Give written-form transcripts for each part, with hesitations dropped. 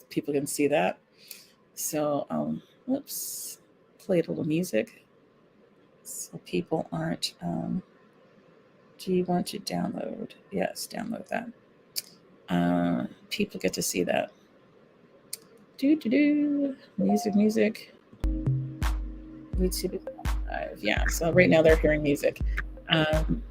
people can see that. So, whoops, played a little music so people aren't. Do you want to download? Yes, download that. People get to see that. Music. YouTube Live. Yeah, so right now they're hearing music. And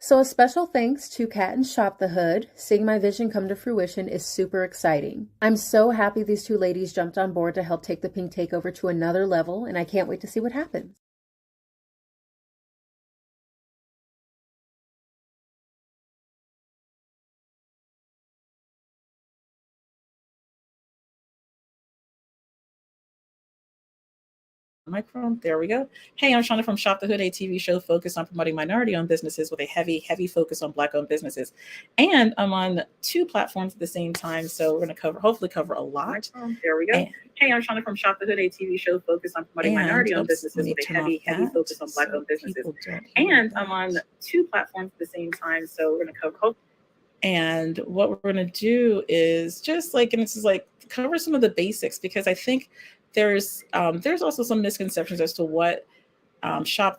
So a special thanks to Kat and Shop the Hood. Seeing my vision come to fruition is super exciting. I'm so happy these two ladies jumped on board to help take the Pink Takeover to another level, and I can't wait to see what happens. Microphone. There we go. Hey, I'm Shauna from Shop the Hood, a TV show focused on promoting minority-owned businesses with a heavy focus on Black-owned businesses. And I'm on 2 platforms at the same time, so we're going to hopefully cover a lot. There we go. Hey, I'm Shauna from Shop the Hood, a TV show focused on promoting minority-owned businesses with a heavy focus on Black-owned businesses. And I'm on 2 platforms at the same time, so we're going to cover. And what we're going to do is just like, and this is like cover some of the basics, because I think there's also some misconceptions as to what hashtag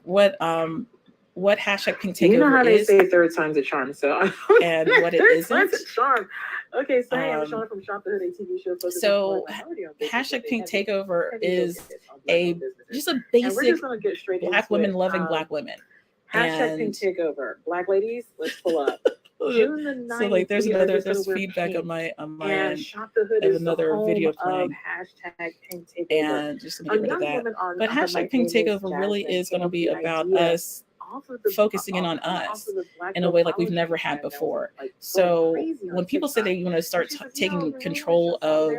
Pink Takeover is. You know how they say third time's a charm, so and what it isn't. Third time's a charm. Okay, so hey, I'm Shauna from Shop the Hood, a TV show. So hashtag Pink Takeover is just a basic Black women loving Black women. Hashtag Pink Takeover. Black ladies, let's pull up. June the 9th, so like there's feedback on my end. Shop the Hood is another video playing. Hashtag Pink Takeover. And just gonna get rid of that. But hashtag Pink Takeover really is going to be about us focusing in on us in a way like we've never had before. So when people say they want to start taking control of,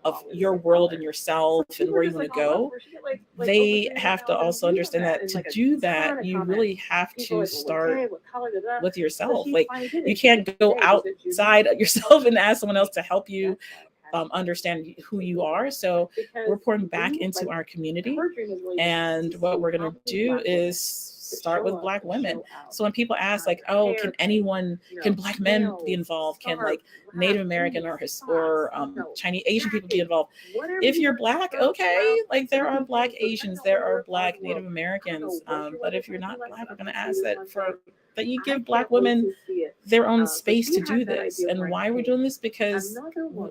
of your world and yourself and where you want to go, they have to also understand that to do that, you really have to start with yourself. Like you can't go outside of yourself and ask someone else to help you understand who you are. So we're pouring back into our community, and what we're going to do is start with Black women. So when people ask like, oh, can Black men be involved? Can like Native American or Chinese Asian people be involved? If you're Black, okay, like there are Black Asians, there are Black Native Americans, but if you're not Black, we're going to ask that you give Black women their own space to do this. And why we're doing this? Because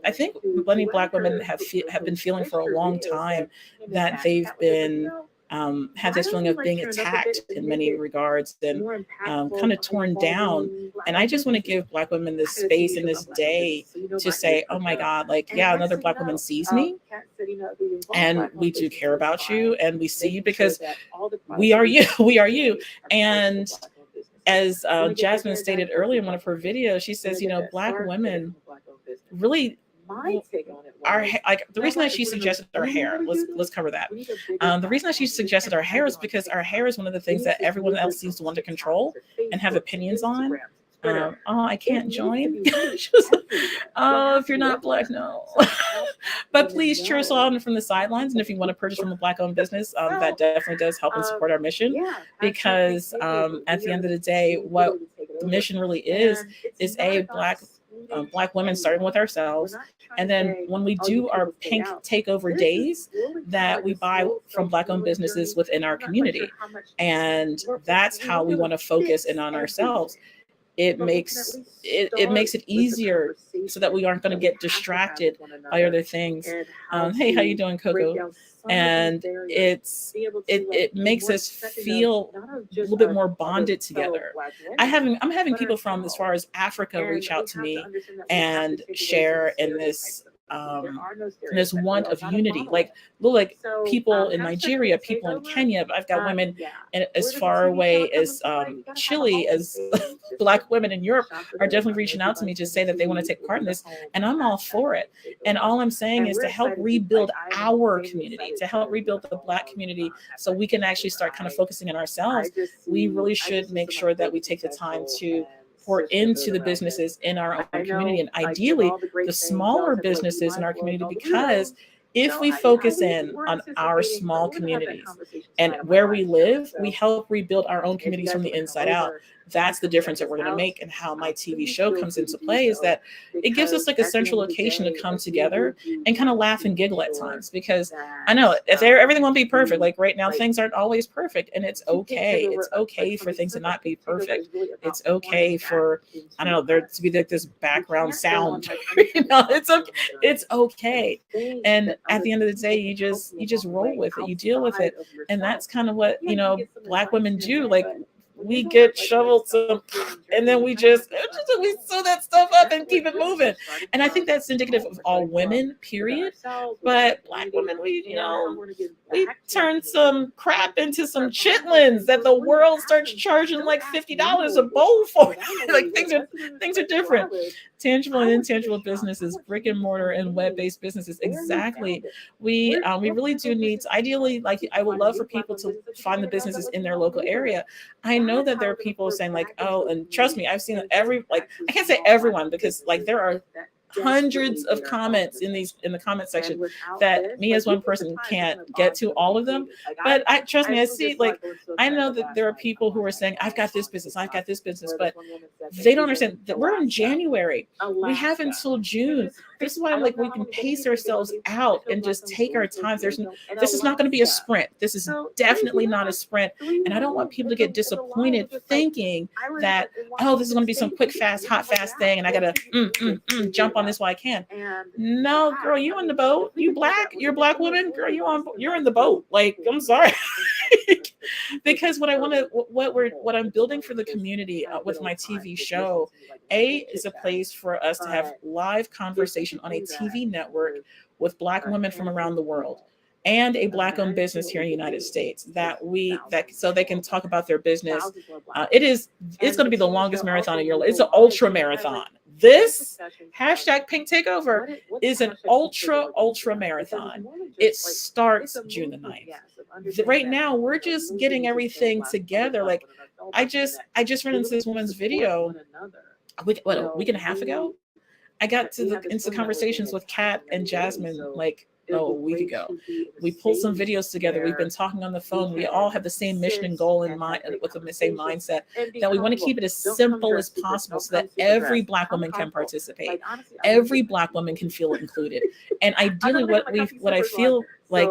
I think many Black women have been feeling for a long time that they've been have this feeling of being attacked in many regards and kind of torn down. And I just want to give Black women this space in this day to say, oh my God, like, yeah, another Black woman sees me and we do care about you and we see you because we are you, we are you. And as Jasmine stated earlier in one of her videos, she says, Black women really the reason that she suggested our hair, let's cover that. The reason that she suggested our hair is because our hair is one of the things that everyone else seems to want to control and have opinions on. I can't join. If you're not Black, no. But please cheer us on from the sidelines. And if you want to purchase from a Black-owned business, that definitely does help and support our mission. Because at the end of the day, what the mission really is Black women starting with ourselves. And then when we do our Pink Takeover days, that we buy from Black-owned businesses within our community. And that's how we want to focus in on ourselves. It makes it easier so that we aren't going to get distracted by other things. Hey, how you doing, Coco? And it makes us feel a little bit more bonded together. I'm having people from as far as Africa reach out to me and share in this want of unity, like people in Nigeria, people in Kenya, but I've got women as far away as Chile, as Black women in Europe are definitely reaching out to me to say that they want to take part in this, and I'm all for it. And all I'm saying is to help rebuild our community, to help rebuild the Black community, so we can actually start kind of focusing on ourselves. We really should make sure that we take the time to pour into the businesses in our own community, and ideally the smaller businesses in our community, because if we focus in on our small communities and where we live, we help rebuild our own communities from the inside out. That's the difference that we're going to make. And how my TV show comes into play is that it gives us like a central location to come together and kind of laugh and giggle at times, because I know if everything won't be perfect, like right now things aren't always perfect, and it's okay. It's okay for things to not be perfect. It's okay for, I don't know, there to be like this background sound. It's okay. And at the end of the day, you just roll with it, you deal with it. And that's kind of what, Black women do. Like, we get shoveled some, and then we just we sew that stuff up and keep it moving. And I think that's indicative of all women, period. But Black women, we turn some crap into some chitlins that the world starts charging like $50 a bowl for. Like things are different. Tangible and intangible businesses, brick and mortar and web-based businesses. Exactly. We really do need to, ideally, like I would love for people to find the businesses in their local area. I know that there are people saying like, oh, and trust me, I've seen I can't say everyone, because like there are hundreds of comments in the comment section that me as one person can't get to all of them. But trust me, I see, like, I know that there are people who are saying, I've got this business, but they don't understand that we're in January. We have until June. This is why I'm like, we can pace ourselves out and just take our time. This is not going to be a sprint. This is definitely not a sprint. And I don't want people to get disappointed thinking that, oh, this is going to be some quick, fast, hot, fast thing, and I got to jump on this while I can. No, girl, you in the boat. You're a Black woman, girl, you're in the boat. Like, I'm sorry. Because what I'm building for the community with my TV show, is a place for us to have live conversation on a TV network with Black women from around the world, and a Black-owned business here in the United States so they can talk about their business. It's going to be the longest marathon of your life. It's an ultra marathon. This hashtag Pink Takeover is an ultra marathon. It starts June the 9th. Right now, we're just getting everything together. Like, I just ran into this woman's video a week and a half ago. I got into conversations with Kat and Jasmine like a week ago. We pulled some videos together. We've been talking on the phone. We all have the same mission and goal in mind, with the same mindset, that we want to keep it as simple as possible so that every Black woman can participate. Every Black woman can feel included. And ideally what I feel like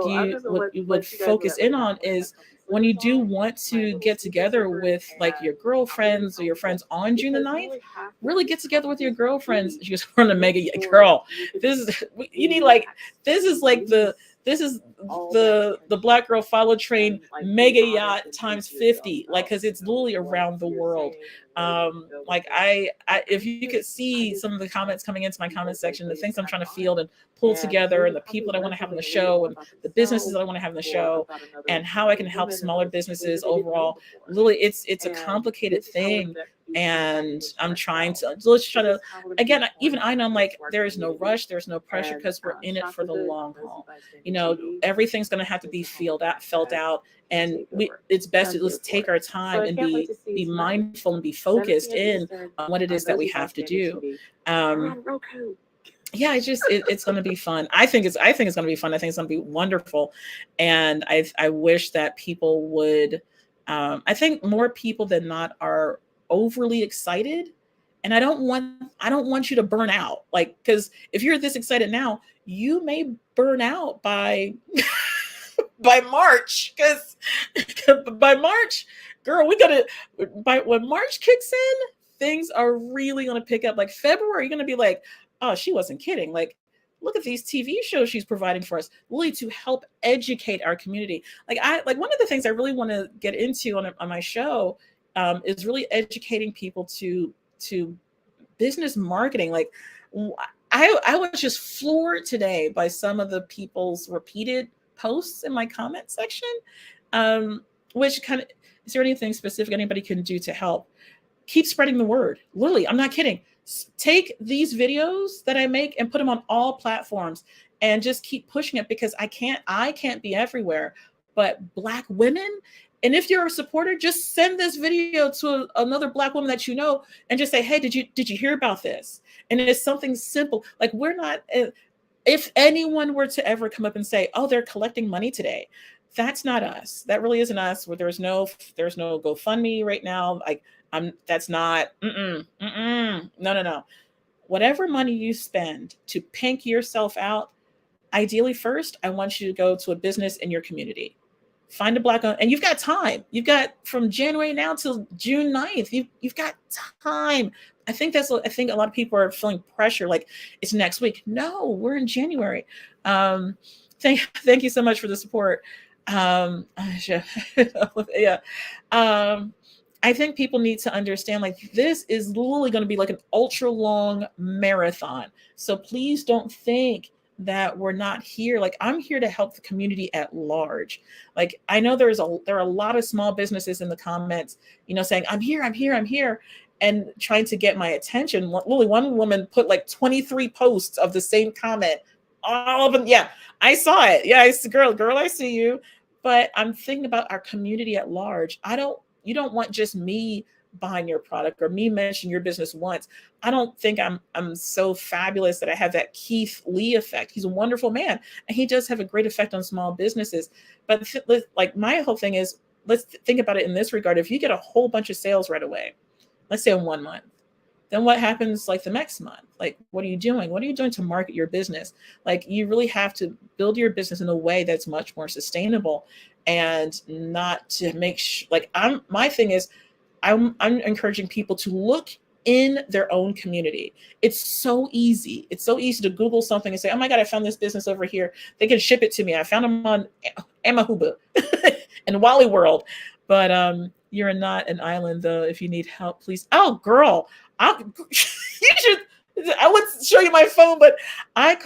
you would focus in on is, when you do want to get together with like your girlfriends or your friends on June the 9th, really get together with your girlfriends. She goes, "Run a mega girl. This is the Black Girl Follow Train mega yacht times 50, like, because it's literally around the world." Like I if you could see some of the comments coming into my comment section, the things I'm trying to field and pull together, and the people that I want to have on the show, and the businesses that I want to have on the show, and how I can help smaller businesses overall. Literally, it's a complicated thing. And I'm trying to, again, even I know, I'm like, there is no rush, there's no pressure, because we're in it for the long haul. Everything's going to have to be felt out, and it's best to just take our time and be mindful and be focused in on what it is that we have to do. Yeah, it's going to be fun. I think it's going to be fun. I think it's going to be wonderful. And I wish that people would, I think more people than not are overly excited. And I don't want you to burn out. Like, because if you're this excited now, you may burn out by March, because by March, girl, when March kicks in, things are really going to pick up. Like February, you're going to be like, oh, she wasn't kidding. Like, look at these TV shows she's providing for us, really to help educate our community. Like one of the things I really want to get into on my show is really educating people to business marketing. Like, I was just floored today by some of the people's repeated posts in my comment section, which kind of, is there anything specific anybody can do to help? Keep spreading the word. Literally, I'm not kidding. Take these videos that I make and put them on all platforms, and just keep pushing it, because I can't be everywhere, but Black women. And if you're a supporter, just send this video to another Black woman that you know, and just say, hey, did you hear about this? And it's something simple. Like, we're not, if anyone were to ever come up and say, oh, they're collecting money today, that's not us. That really isn't us. Where there's no GoFundMe right now. Like, that's not, no. Whatever money you spend to pink yourself out, ideally first, I want you to go to a business in your community. Find a Black-owned, and you've got time. You've got from January now till June 9th. You've got time. I think a lot of people are feeling pressure, like it's next week. No, we're in January. Thank you so much for the support. Yeah. I think people need to understand, like, this is literally going to be like an ultra long marathon. So please don't think that we're not here. Like, I'm here to help the community at large. Like, I know there are a lot of small businesses in the comments, saying, I'm here, I'm here, I'm here, and trying to get my attention. Literally, one woman put like 23 posts of the same comment. All of them. Yeah, I saw it. Yeah, girl, I see you. But I'm thinking about our community at large. You don't want just me buying your product or me mentioning your business once. I don't think I'm so fabulous that I have that Keith Lee effect. He's a wonderful man, and he does have a great effect on small businesses. But like, my whole thing is, let's think about it in this regard. If you get a whole bunch of sales right away, let's say in 1 month, then what happens like the next month? Like, what are you doing? What are you doing to market your business? Like, you really have to build your business in a way that's much more sustainable, and not to make like, my thing is, I'm encouraging people to look in their own community. It's so easy. It's so easy to Google something and say, oh my God, I found this business over here. They can ship it to me. I found them on Amahuba and Wally World. But you're not an island, though. If you need help, please. Oh, girl, you should. I would show you my phone, but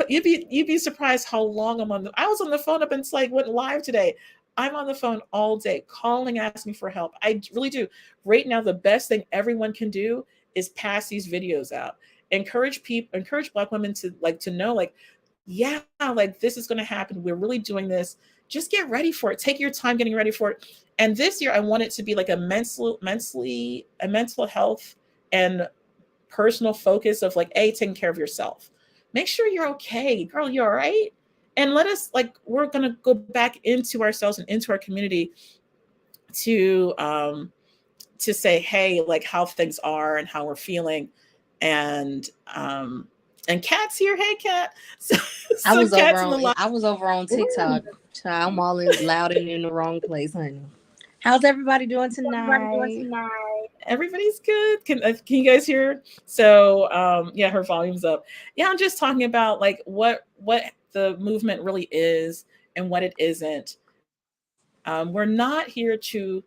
you'd be surprised how long I'm on. I was on the phone up until like went live today. I'm on the phone all day, calling, asking for help. I really do. Right now, the best thing everyone can do is pass these videos out. Encourage Black women to know, like, yeah, like, this is going to happen. We're really doing this. Just get ready for it. Take your time getting ready for it. And this year, I want it to be like a mental health and personal focus of like, taking care of yourself. Make sure you're okay, girl. You're all right. And let us, like, we're going to go back into ourselves and into our community to say, hey, like, how things are and how we're feeling. And Kat's here. Hey, Kat. So I was Kat's over on TikTok. Child, I'm all loud and in the wrong place, honey. How's everybody doing tonight? Everybody's good. Can you guys hear? So yeah, her volume's up. Yeah, I'm just talking about like what the movement really is and what it isn't. We're not here to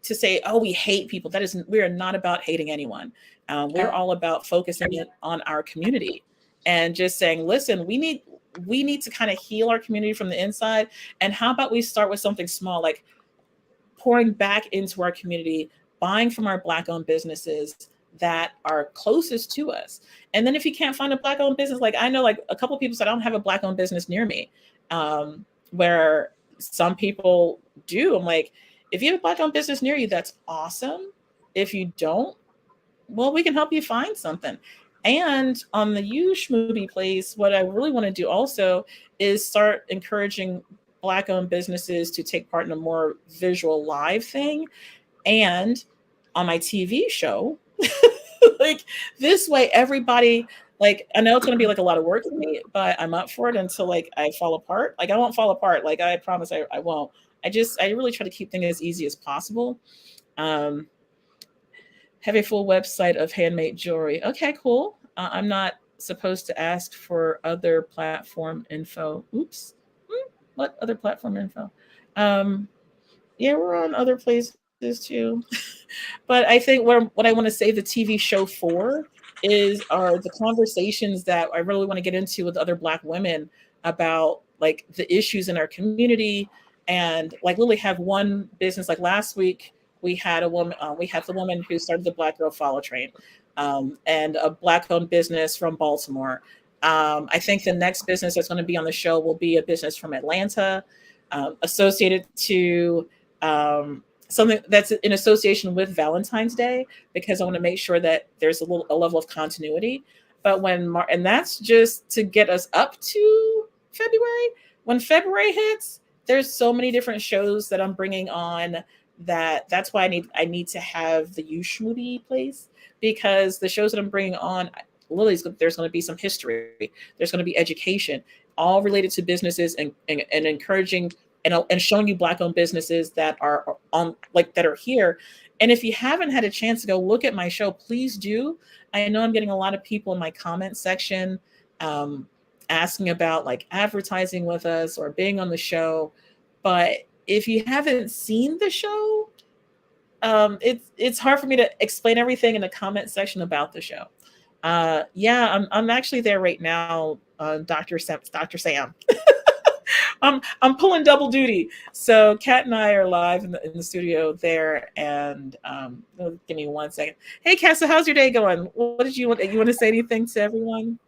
say, oh, we hate people. We are not about hating anyone. We're all about focusing on our community and just saying, listen, we need to kind of heal our community from the inside. And how about we start with something small, like pouring back into our community, buying from our Black-owned businesses that are closest to us. And then if you can't find a Black-owned business, like I know like a couple of people said, I don't have a Black-owned business near me, where some people do. I'm like, if you have a Black-owned business near you, that's awesome. If you don't, well, we can help you find something. And on the You Schmoobie Place, what I really want to do also is start encouraging Black-owned businesses to take part in a more visual live thing. And on my TV show, like this way, everybody, like, I know it's going to be like a lot of work for me, but I'm up for it until like I fall apart. Like, I won't fall apart. Like, I promise I won't. I really try to keep things as easy as possible. Have a full website of handmade jewelry. Okay, cool. I'm not supposed to ask for other platform info. Oops. What other platform info? Yeah, we're on other places too. But I think what I want to say the TV show for are the conversations that I really want to get into with other Black women about like the issues in our community, and like literally have one business. Like last week we had the woman who started the Black Girl Follow Train, and a Black-owned business from Baltimore. I think the next business that's going to be on the show will be a business from Atlanta, associated to something that's in association with Valentine's Day, because I want to make sure that there's a level of continuity. But and that's just to get us up to February. When February hits, there's so many different shows that I'm bringing on. That's why I need to have the You Schmoobie Place, because the shows that I'm bringing on, there's going to be some history, there's going to be education, all related to businesses, and encouraging and showing you Black-owned businesses that are here. And if you haven't had a chance to go look at my show, please do. I know I'm getting a lot of people in my comment section asking about like advertising with us or being on the show. But if you haven't seen the show, it's hard for me to explain everything in the comment section about the show. Yeah, I'm actually there right now, Dr. Sam. I'm pulling double duty. So Kat and I are live in the studio there, and give me 1 second. Hey, Kat, so how's your day going? What did you want? You want to say anything to everyone?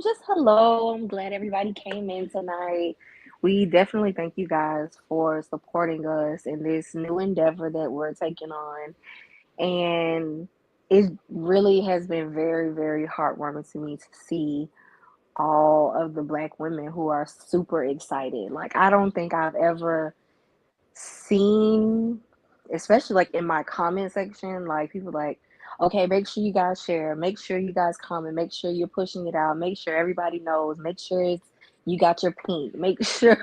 Just hello. I'm glad everybody came in tonight. We definitely thank you guys for supporting us in this new endeavor that we're taking on. And it really has been very, very heartwarming to me to see all of the Black women who are super excited. Like, I don't think I've ever seen, especially like in my comment section, like people like, okay, make sure you guys share, make sure you guys comment, make sure you're pushing it out, make sure everybody knows, make sure it's you got your pink, make sure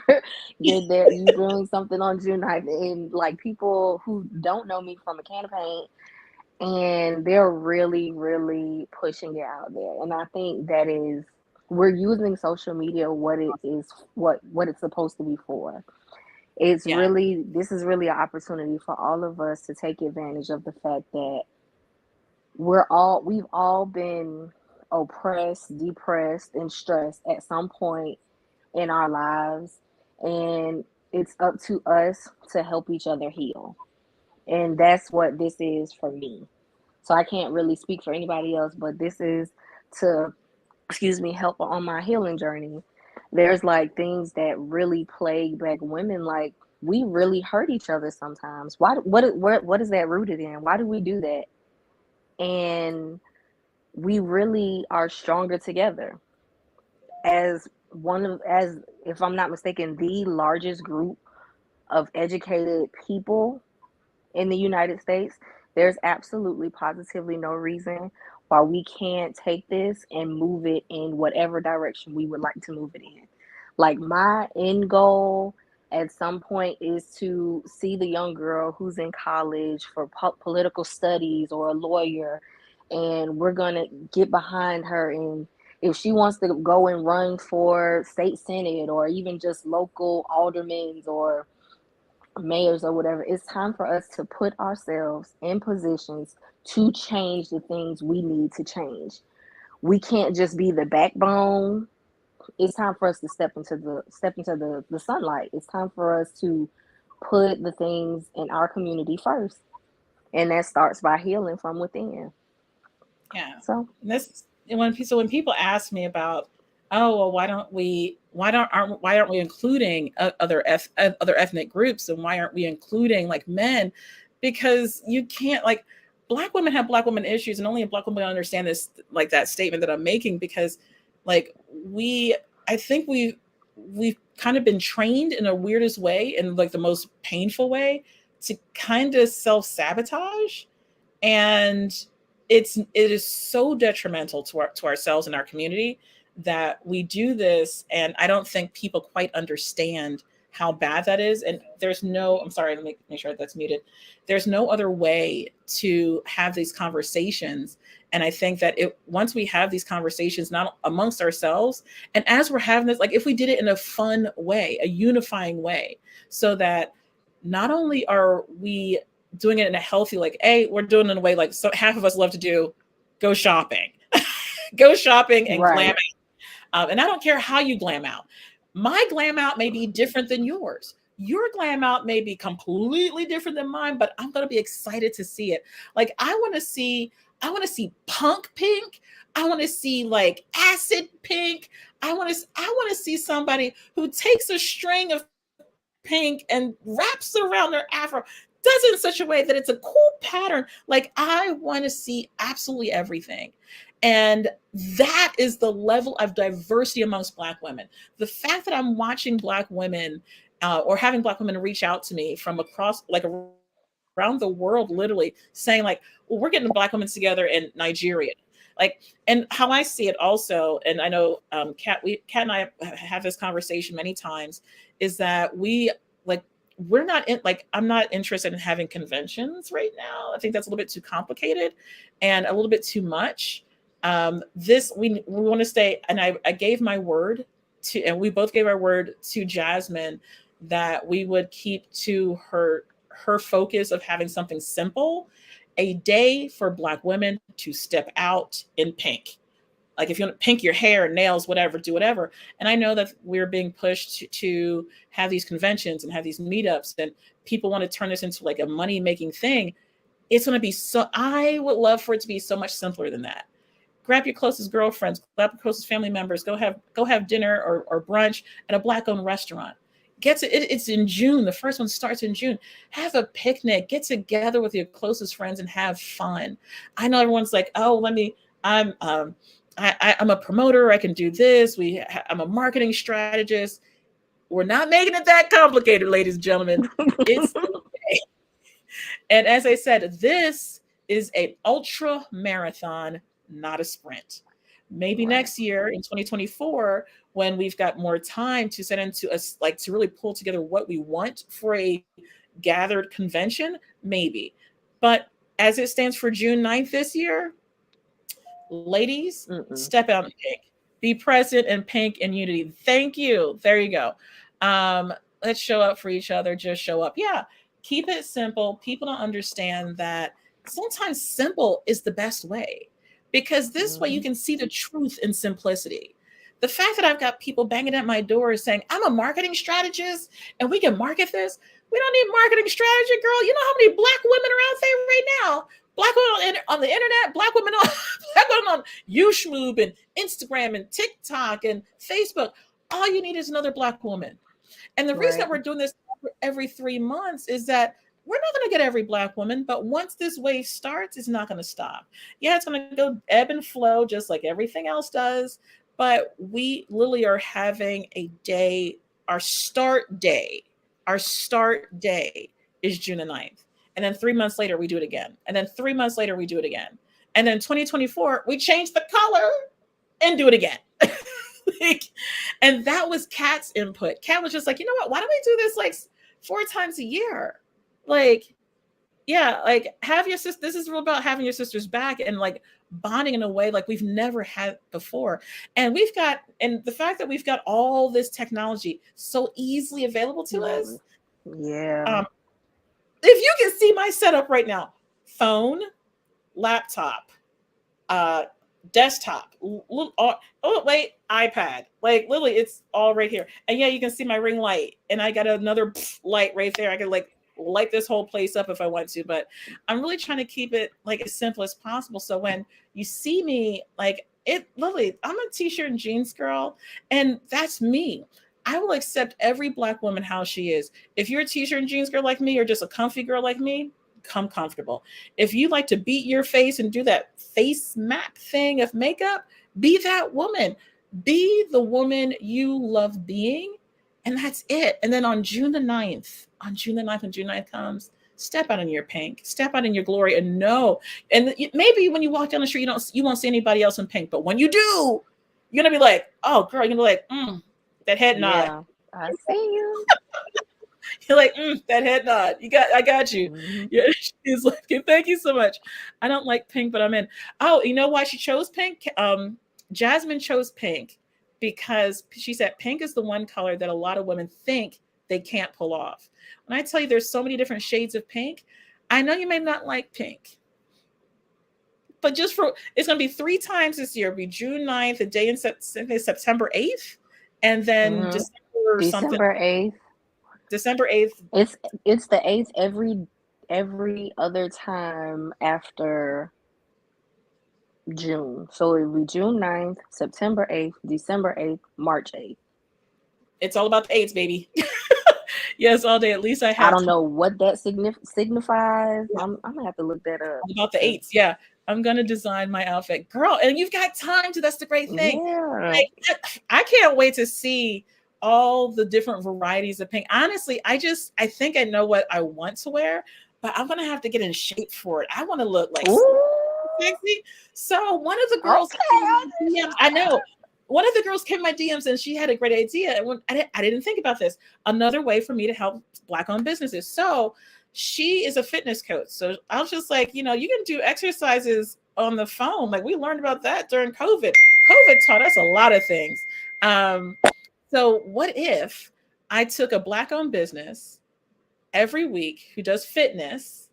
you're there, you doing something on June 9th. And like people who don't know me from a can of paint, and they're really, really pushing it out there. And I think that is, we're using social media what it is, what it's supposed to be for. It's Yeah, really, this is really an opportunity for all of us to take advantage of the fact that we've all been oppressed, depressed, and stressed at some point in our lives. And it's up to us to help each other heal. And that's what this is for me. So I can't really speak for anybody else, but this is to, excuse me, help on my healing journey. There's like things that really plague Black women. Like, we really hurt each other sometimes. Why? What is that rooted in? Why do we do that? And we really are stronger together as as, if I'm not mistaken, the largest group of educated people in the United States. There's absolutely positively no reason why we can't take this and move it in whatever direction we would like to move it in. Like, my end goal at some point is to see the young girl who's in college for political studies or a lawyer, and we're going to get behind her. And if she wants to go and run for state senate or even just local aldermen or mayors or whatever, it's time for us to put ourselves in positions to change the things we need to change. We can't just be the backbone. It's time for us to step into the sunlight. It's time for us to put the things in our community first. And that starts by healing from within. yeah. So And this when people ask me about, oh well, why aren't we including other ethnic groups, and why aren't we including like men? Because you can't, like, Black women have Black women issues, and only a Black woman understand this, like that statement that I'm making, because like I think we've kind of been trained in a weirdest way, in like the most painful way, to kind of self-sabotage. And it is so detrimental to ourselves and our community that we do this. And I don't think people quite understand how bad that is. And I'm sorry, let me make sure that's muted. There's no other way to have these conversations. And I think that once we have these conversations, not amongst ourselves, and as we're having this, like if we did it in a fun way, a unifying way, so that not only are we doing it in a healthy, like, hey, we're doing it in a way like, so half of us love to do, go shopping, go shopping and glam right. out. And I don't care how you glam out. My glam out may be different than yours. Your glam out may be completely different than mine, but I'm going to be excited to see it. Like, I want to see punk pink. I want to see like acid pink. I want to see somebody who takes a string of pink and wraps it around their afro, does it in such a way that it's a cool pattern. Like, I want to see absolutely everything. And that is the level of diversity amongst Black women. The fact that I'm watching Black women or having Black women reach out to me from across, like, around the world, literally saying like, well, we're getting Black women together in Nigeria. Like, and how I see it also, and I know Kat and I have this conversation many times, is that we're not in, like, I'm not interested in having conventions right now. I think that's a little bit too complicated and a little bit too much. This we want to stay, and I gave my word and we both gave our word to Jasmine that we would keep to her focus of having something simple, a day for Black women to step out in pink. Like if you want to pink your hair, nails, whatever, do whatever. And I know that we're being pushed to have these conventions and have these meetups, and people want to turn this into like a money making thing. It's going to be so, I would love for it to be so much simpler than that. Grab your closest girlfriends, grab your closest family members, go have dinner or brunch at a Black owned restaurant. It's in June. The first one starts in June. Have a picnic, get together with your closest friends and have fun. I know everyone's like, oh, I'm a promoter. I can do this. I'm a marketing strategist. We're not making it that complicated, ladies and gentlemen. It's okay. And as I said, this is an ultra marathon, not a sprint. Maybe next year in 2024, when we've got more time to set into us, like to really pull together what we want for a gathered convention, maybe. But as it stands for June 9th this year, ladies, step out in pink. Be present in pink and unity. Thank you. There you go. Let's show up for each other. Just show up. Yeah. Keep it simple. People don't understand that sometimes simple is the best way, because this way you can see the truth in simplicity. The fact that I've got people banging at my door saying, I'm a marketing strategist and we can market this. We don't need marketing strategy, girl. You know how many Black women are out there right now? Black women on the internet, Black women on YouTube and Instagram and TikTok and Facebook. All you need is another Black woman. And the reason that we're doing this every 3 months is that we're not going to get every Black woman, but once this wave starts, it's not going to stop. Yeah, it's going to go ebb and flow just like everything else does. But we literally are having a day, our start day is June the 9th. And then 3 months later, we do it again. And then 3 months later, we do it again. And then 2024, we change the color and do it again. And that was Kat's input. Kat was just like, you know what? Why don't we do this like 4 times a year? Like, yeah, like have your sister. This is real about having your sisters back and like bonding in a way like we've never had before. And the fact that we've got all this technology so easily available to us. Yeah. If you can see my setup right now, phone, laptop, desktop, iPad, like literally it's all right here. And yeah, you can see my ring light, and I got another light right there. I can like light this whole place up if I want to, but I'm really trying to keep it like as simple as possible. So when you see me, like it literally, I'm a t-shirt and jeans girl, and that's me. I will accept every Black woman how she is. If you're a t-shirt and jeans girl like me, or just a comfy girl like me, come comfortable. If you like to beat your face and do that face map thing of makeup, be that woman. Be the woman you love being, and that's it. And then on June the 9th, when June 9th comes, step out in your pink, step out in your glory, and know. And maybe when you walk down the street, you won't see anybody else in pink, but when you do, you're gonna be like, oh girl, you're gonna be like, that head nod. Yeah, I see you. You're like, that head nod. I got you. Mm-hmm. Yeah, she's like, thank you so much. I don't like pink, but I'm in. Oh, you know why she chose pink? Jasmine chose pink because she said pink is the one color that a lot of women think they can't pull off. When I tell you there's so many different shades of pink, I know you may not like pink, but it's going to be 3 times this year. It'll be June 9th, a day in September 8th, and then December 8th. December 8th. It's the 8th every other time after June. So it'll be June 9th, September 8th, December 8th, March 8th. It's all about the 8s, baby. Yes, all day. At least I About the 8s, yeah. I'm gonna design my outfit, girl, and you've got time to. That's the great thing. Yeah. I can't wait to see all the different varieties of pink. Honestly, I think I know what I want to wear, but I'm gonna have to get in shape for it. I want to look like sexy. So one of the girls, I know. One of the girls came in my DMs and she had a great idea. And I didn't think about this. Another way for me to help Black-owned businesses. So she is a fitness coach. So I was just like, you can do exercises on the phone. Like we learned about that during COVID. COVID taught us a lot of things. So what if I took a Black-owned business, every week who does fitness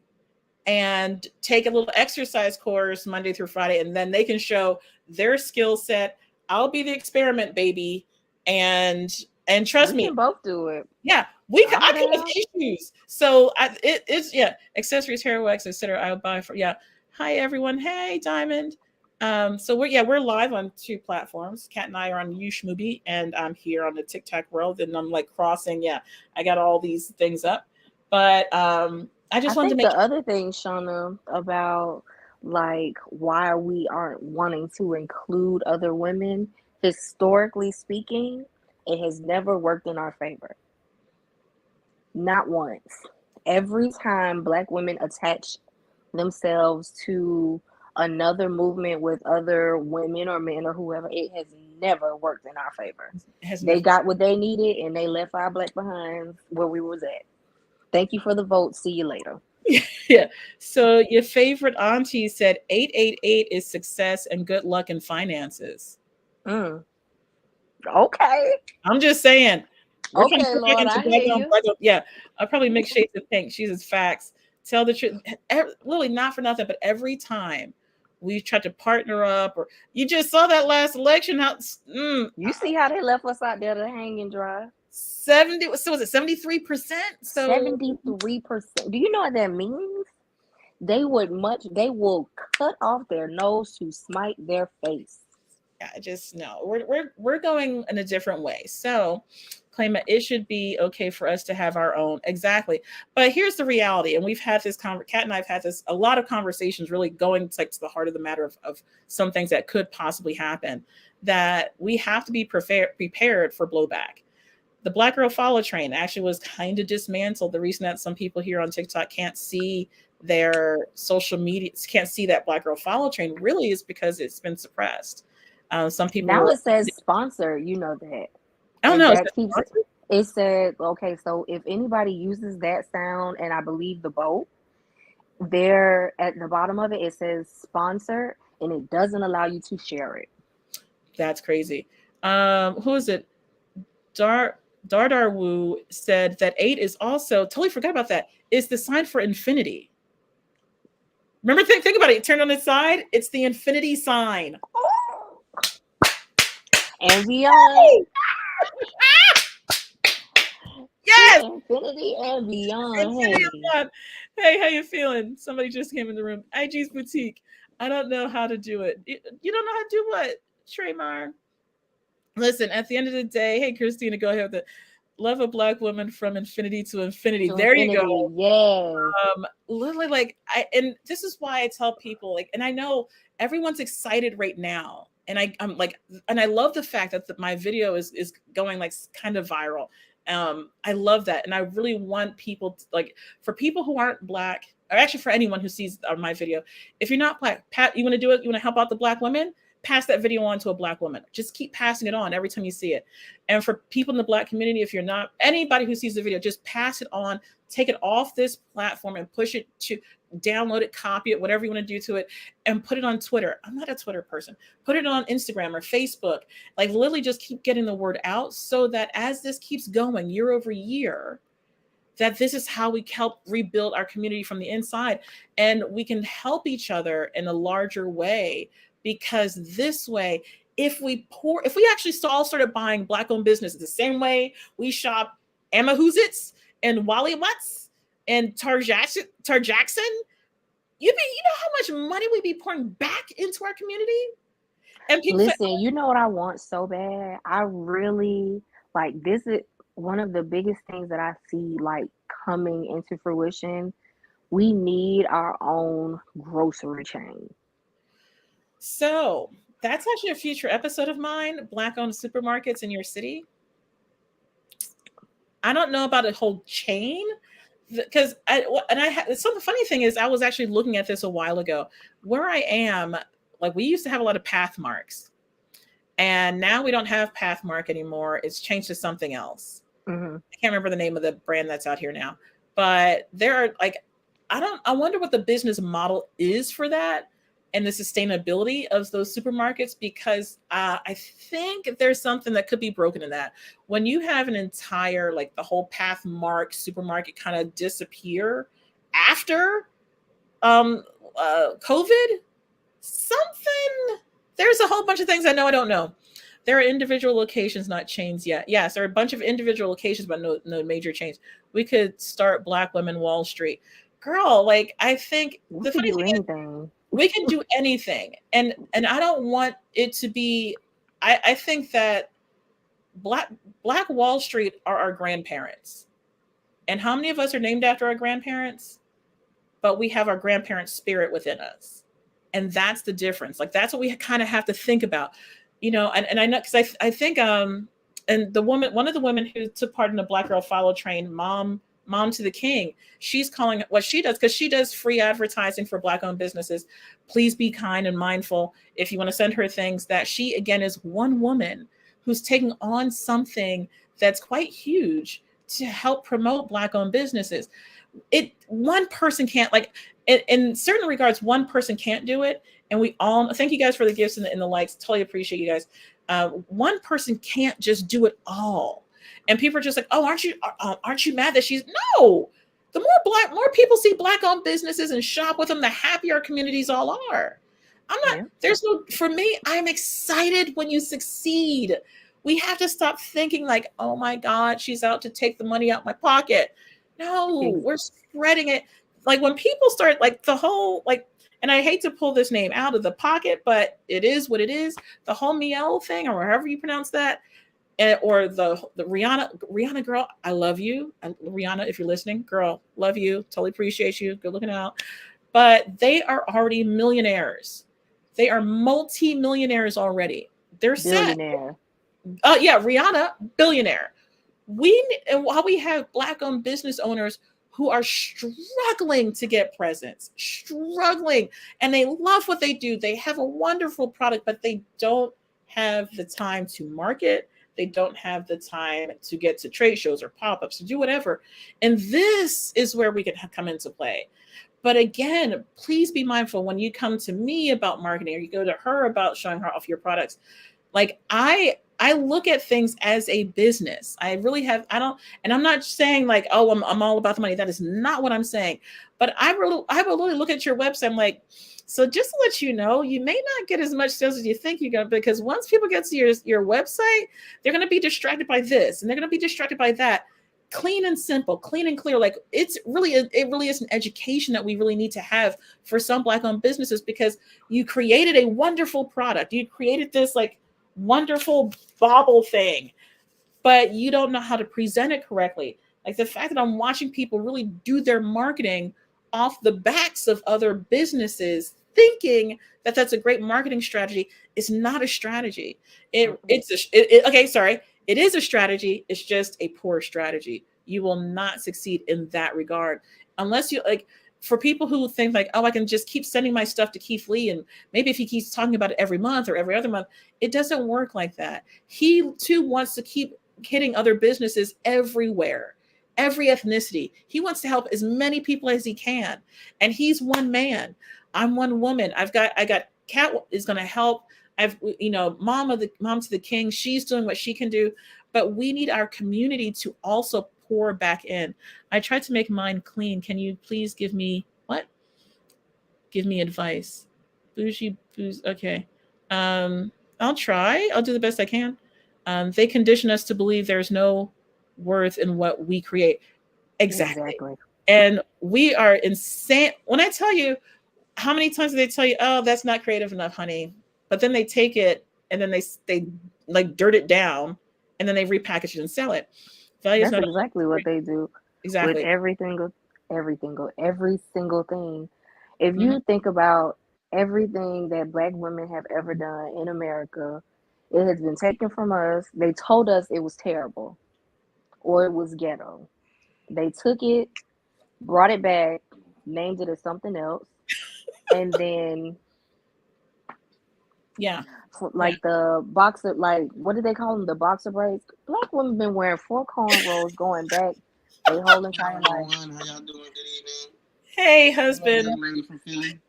and take a little exercise course Monday through Friday, and then they can show their skill set. I'll be the experiment baby, and trust We me, can both do it. yeah, I'm I come with down. issues. So it's yeah, accessories, hair wax, etc. I'll buy for yeah. Hi everyone. Hey Diamond. So we're live on 2 platforms. Kat and I are on YouShmooby, and I'm here on the TikTok world, and I'm like crossing. Yeah, I got all these things up, but I just I wanted to think make the other thing, Shauna, about like why we aren't wanting to include other women, historically speaking, it has never worked in our favor. Not once. Every time Black women attach themselves to another movement with other women or men or whoever, it has never worked in our favor. has They never. got what they needed and they left our Black behinds where we was at. Thank you for the vote. See you later. Yeah. So your favorite auntie said 888 is success and good luck in finances. Mm. Okay. I'm just saying. We're trying to Okay, get back Lord, into I hear you. Yeah, I'll probably mix shades of pink. She says facts. Tell the truth. Lily, not for nothing, but every time we tried to partner up, or you just saw that last election, how You see how they left us out there to hang and dry? 70, so was it 73%? So 73%. Do you know what that means? They will cut off their nose to smite their face. yeah, I just no. We're going in a different way. So claim that it should be okay for us to have our own exactly. But here's the reality, and we've had this Kat and I've had this a lot of conversations, really going to the heart of the matter of some things that could possibly happen. That we have to be prepared for blowback. The Black Girl Follow train actually was kind of dismantled. The reason that some people here on TikTok can't see their social media, can't see that Black Girl Follow train, really is because it's been suppressed. Some people Now were, it says sponsor, you know that. I don't And know. that keeps it said, okay, so if anybody uses that sound, and I believe the boat, there at the bottom of it, it says sponsor, and it doesn't allow you to share it. That's crazy. Who is it? Dardar Wu said that 8 is also, totally forgot about that, is the sign for infinity. Remember, think about it. Turn on its side. It's the infinity sign. And beyond. Yes! Infinity and beyond. Infinity and beyond. Hey, how you feeling? Somebody just came in the room. IG's Boutique. I don't know how to do it. You don't know how to do what? Tremar. Listen, at the end of the day, hey, Christina, go ahead with the love a Black woman from infinity to infinity. There you go. Yes. Literally, and this is why I tell people, and I know everyone's excited right now. And I'm like, and I love the fact that my video is going kind of viral. I love that. And I really want people to, for people who aren't Black, or actually for anyone who sees my video, if you're not Black, you want to do it, you want to help out the Black women, pass that video on to a Black woman. Just keep passing it on every time you see it. And for people in the Black community, if you're not, anybody who sees the video, just pass it on, take it off this platform and push it to download it, copy it, whatever you want to do to it, and put it on Twitter. I'm not a Twitter person. Put it on Instagram or Facebook. Literally just keep getting the word out so that as this keeps going year over year, that this is how we help rebuild our community from the inside. And we can help each other in a larger way, because this way, if we actually all started buying Black-owned businesses the same way we shop Emma Hoozits and Wally Watts and Tarjackson, you know how much money we'd be pouring back into our community? And people listen, you know what I want so bad? I really this is one of the biggest things that I see coming into fruition. We need our own grocery chain. So that's actually a future episode of mine, Black-owned supermarkets in your city. I don't know about a whole chain, because so the funny thing is, I was actually looking at this a while ago. Where I am, we used to have a lot of Pathmarks, and now we don't have Pathmark anymore. It's changed to something else. Mm-hmm. I can't remember the name of the brand that's out here now, but there are I wonder what the business model is for that. and the sustainability of those supermarkets, because I think there's something that could be broken in that. When you have an entire, like the whole Pathmark supermarket kind of disappear after COVID, there's a whole bunch of things I don't know. There are individual locations, not chains yet. Yes, there are a bunch of individual locations, but no major chains. We could start Black Women Wall Street. Girl, like, I think We can do anything. We can do anything. And I don't want it to be, I think that Black Wall Street are our grandparents. And how many of us are named after our grandparents? But we have our grandparents' spirit within us. And that's the difference. Like, that's what we kind of have to think about, you know. And I know, because I think and the woman, one of the women who took part in the Black Girl Follow train, Mom to the King, she's calling what she does, because she does free advertising for Black owned businesses. Please be kind and mindful if you want to send her things, that she, again, is one woman who's taking on something that's quite huge to help promote Black owned businesses. One person can't, like, in certain regards, one person can't do it. And we all, thank you guys for the gifts and the likes. Totally appreciate you guys. One person can't just do it all. And people are just like, oh, aren't you mad that she's, no, the more people see Black owned businesses and shop with them, the happier our communities all are. For me, I'm excited when you succeed. We have to stop thinking like, oh my God, she's out to take the money out my pocket. No, we're spreading it. Like, when people start, like, the whole, like, and I hate to pull this name out of the pocket, but it is what it is. The whole Miel thing, or however you pronounce that, or the Rihanna girl, I love you. Rihanna, if you're listening, girl, love you. Totally appreciate you. Good looking out. But they are already millionaires. They are multi-millionaires already. They're Billionaire. Yeah, Rihanna, billionaire. And while we have Black-owned business owners who are struggling to get presence, and they love what they do. They have a wonderful product, but they don't have the time to market. They don't have the time to get to trade shows or pop-ups, to do whatever. And this is where we can come into play. But again, please be mindful when you come to me about marketing, or you go to her about showing her off your products. Like, I look at things as a business. I really have, and I'm not saying like, oh, I'm all about the money. That is not what I'm saying. But I will really look at your website. I'm like, so just to let you know, you may not get as much sales as you think you're going to, because once people get to your website, they're going to be distracted by this, and they're going to be distracted by that. Clean and simple, clean and clear. Like, it really is an education that we really need to have for some Black-owned businesses, because you created a wonderful product. You created this like wonderful bauble thing, but you don't know how to present it correctly. Like, the fact that I'm watching people really do their marketing off the backs of other businesses, thinking that that's a great marketing strategy, is not a strategy. It is a strategy. It's just a poor strategy. You will not succeed in that regard unless you, like, for people who think like, oh, I can just keep sending my stuff to Keith Lee, and maybe if he keeps talking about it every month or every other month, it doesn't work like that. He too wants to keep hitting other businesses everywhere, every ethnicity. He wants to help as many people as he can. And he's one man. I'm one woman. I got Kat is going to help. Mom to the King, she's doing what she can do, but we need our community to also pour back in. I tried to make mine clean. Can you please give me advice? Bougie. Okay. I'll try. I'll do the best I can. They condition us to believe there's no worth in what we create. Exactly. And we are insane. When I tell you, how many times do they tell you, oh, that's not creative enough, honey? But then they take it and then they like dirt it down, and then they repackage it and sell it. That's exactly what they do. Exactly. With every single thing. If you think about everything that Black women have ever done in America, it has been taken from us. They told us it was terrible or it was ghetto. They took it, brought it back, named it as something else, and then the boxer, like, what do they call them? The boxer braids. Black women been wearing 4 cornrows going back their whole entire life. How y'all doing? Good evening. Hey, husband. Lady from Philly.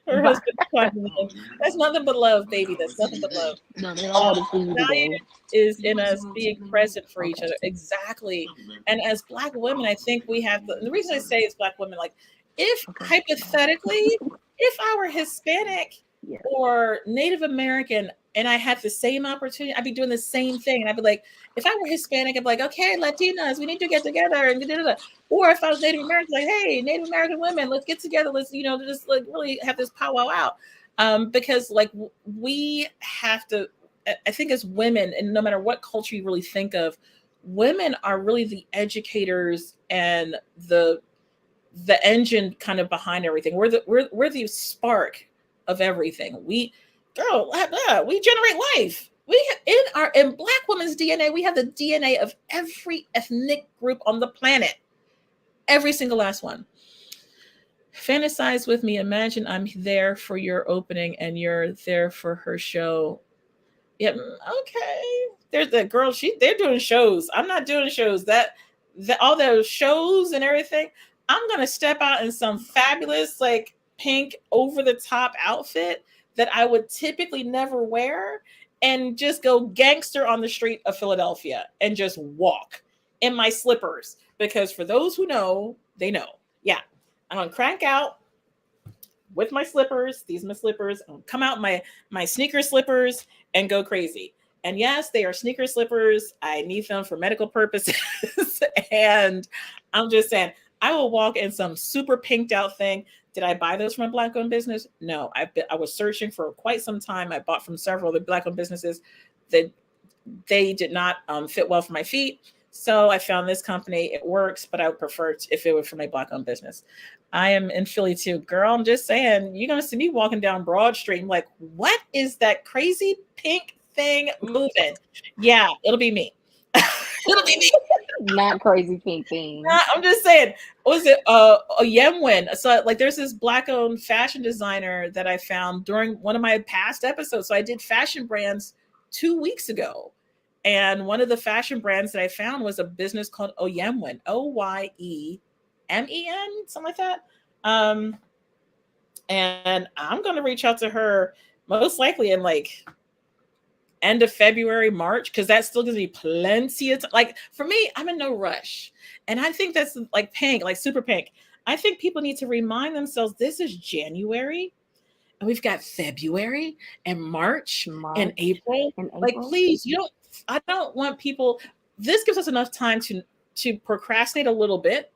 Her Bye. husband climbing in. That's nothing but love, baby. That's nothing but love. No, they don't want to see you Value today. is in us being present for each Okay. other. Exactly. And as Black women, I think we have the reason I say it's Black women, like if Okay. hypothetically, if I were Hispanic Yeah. or Native American and I had the same opportunity, I'd be doing the same thing. And I'd be like, if I were Hispanic, I'd be like, okay, Latinas, we need to get together and da-da-da. Or if I was Native American, like, hey, Native American women, let's get together. Let's, just like really have this powwow out. Because like we have to, I think as women, and no matter what culture you really think of, women are really the educators and the engine kind of behind everything. We're the spark of everything. We generate life. In Black women's DNA, we have the DNA of every ethnic group on the planet. Every single last one. Fantasize with me. Imagine I'm there for your opening and you're there for her show. Yep. Okay. There's the girl. They're doing shows. I'm not doing shows. That all those shows and everything. I'm gonna step out in some fabulous like pink over the top outfit that I would typically never wear and just go gangster on the street of Philadelphia and just walk in my slippers. Because for those who know, they know. Yeah. I'm gonna crank out with my slippers. These are my slippers. I'm gonna come out my sneaker slippers and go crazy. And yes, they are sneaker slippers. I need them for medical purposes. And I'm just saying, I will walk in some super pinked out thing. Did I buy those from a Black owned business? No, I was searching for quite some time. I bought from several other Black owned businesses that they did not fit well for my feet. So I found this company. It works, but I would prefer if it were for my Black owned business. I am in Philly too. Girl, I'm just saying, you're going to see me walking down Broad Street. I'm like, what is that crazy pink thing moving? Yeah, it'll be me. It'll be me. Not crazy pink thing. I'm just saying, was it Yemwin? So like there's this Black owned fashion designer that I found during one of my past episodes. So I did fashion brands 2 weeks ago. And one of the fashion brands that I found was a business called Oyemwen, Oyemen, something like that. And I'm going to reach out to her most likely in like end of February, March, because that still gives me plenty of time. Like for me, I'm in no rush. And I think that's like pink, like super pink. I think people need to remind themselves this is January. And we've got February and March and April. Like, please, I don't want people. This gives us enough time to procrastinate a little bit,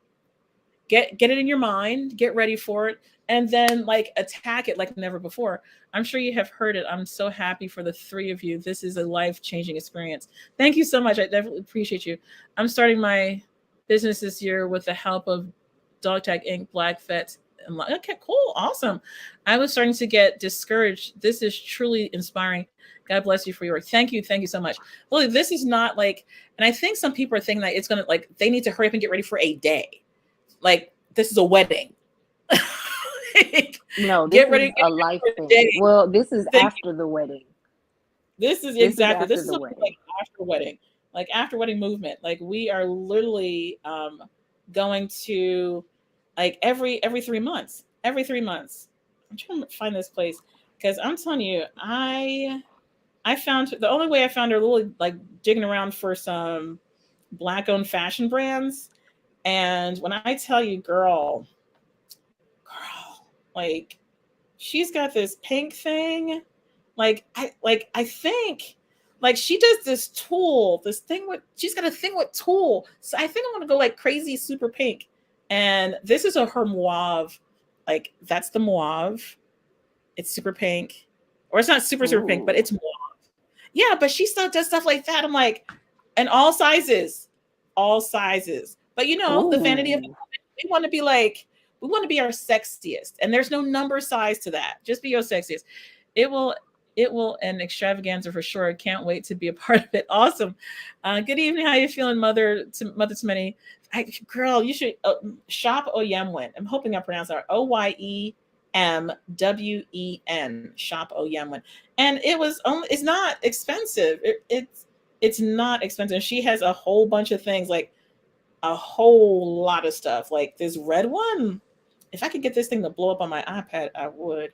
get it in your mind, get ready for it, and then like attack it like never before. I'm sure you have heard it. I'm so happy for the three of you. This is a life-changing experience. Thank you so much. I definitely appreciate you. I'm starting my business this year with the help of Dog Tag Inc., Black Vets. Okay, cool. Awesome. I was starting to get discouraged. This is truly inspiring. God bless you for your work. Thank you. Thank you so much. Lily, this is not like, and I think some people are thinking that it's going to like, they need to hurry up and get ready for a day. Like this is a wedding. No, this is a life thing. Well, this is after the wedding. This is exactly, this is like after wedding, like after wedding movement. Like we are literally going to like every 3 months, I'm trying to find this place because I'm telling you, I found the only way I found her really like digging around for some Black owned fashion brands. And when I tell you, girl, like she's got this pink thing. I think like she does this thing with, she's got a thing with tulle. So I think I'm going to go like crazy, super pink. And this is her mauve. Like that's the mauve. It's super pink, or it's not super pink, but it's mauve. Yeah, but she still does stuff like that. I'm like, and all sizes. But you know, the vanity of we want to be our sexiest, and there's no number size to that. Just be your sexiest. It will an extravaganza for sure. Can't wait to be a part of it. Awesome. Good evening. How you feeling, mother to many? Girl, you should shop Oyemwen. I'm hoping I pronounced that Oyemwen. Shop Oyemwen. And it's not expensive. It's not expensive. She has a whole bunch of things, like a whole lot of stuff. Like this red one, if I could get this thing to blow up on my iPad, I would.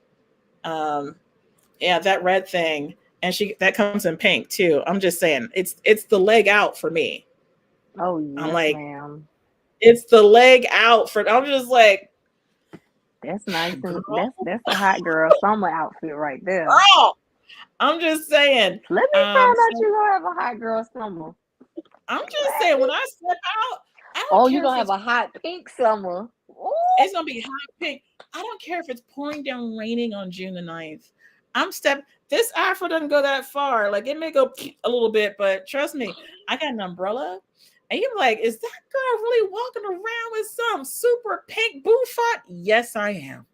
Yeah, that red thing, and that comes in pink too. I'm just saying, it's the leg out for me. Oh I'm yes, like, ma'am. it's the leg out for. I'm just like, That's nice, girl, and that's a hot girl summer outfit right there. girl. I'm just saying. Let me find out So you gonna have a hot girl summer. I'm just saying, when I step out, I don't Oh, care you gonna if have a hot pink summer. Ooh. it's gonna be hot pink. I don't care if it's pouring down raining on June the 9th. This afro doesn't go that far. Like, it may go a little bit, but trust me, I got an umbrella. And you're like, is that girl really walking around with some super pink bouffant? Yes, I am.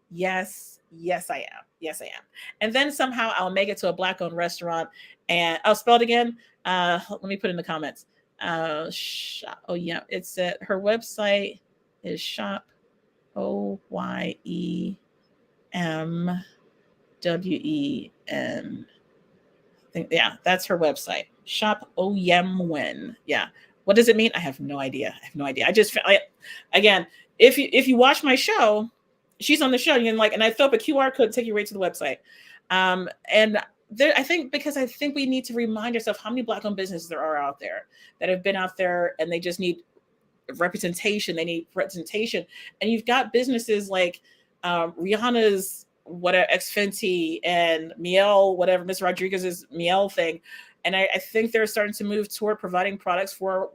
Yes, I am. Yes, I am. And then somehow I'll make it to a Black-owned restaurant, and I'll spell it again. Let me put it in the comments. Oh yeah, it's her website is shop OYEMWEN. I think, yeah, that's her website. Shop OYEMWEN. Yeah. What does it mean? I have no idea. I just again, if you watch my show, she's on the show. You can and I throw up a QR code to take you right to the website. And there, I think we need to remind ourselves how many Black-owned businesses there are out there that have been out there, and they just need representation. They need representation. And you've got businesses like Rihanna's X Fenty and Miel, whatever, Miss Rodriguez's Miel thing. And I think they're starting to move toward providing products for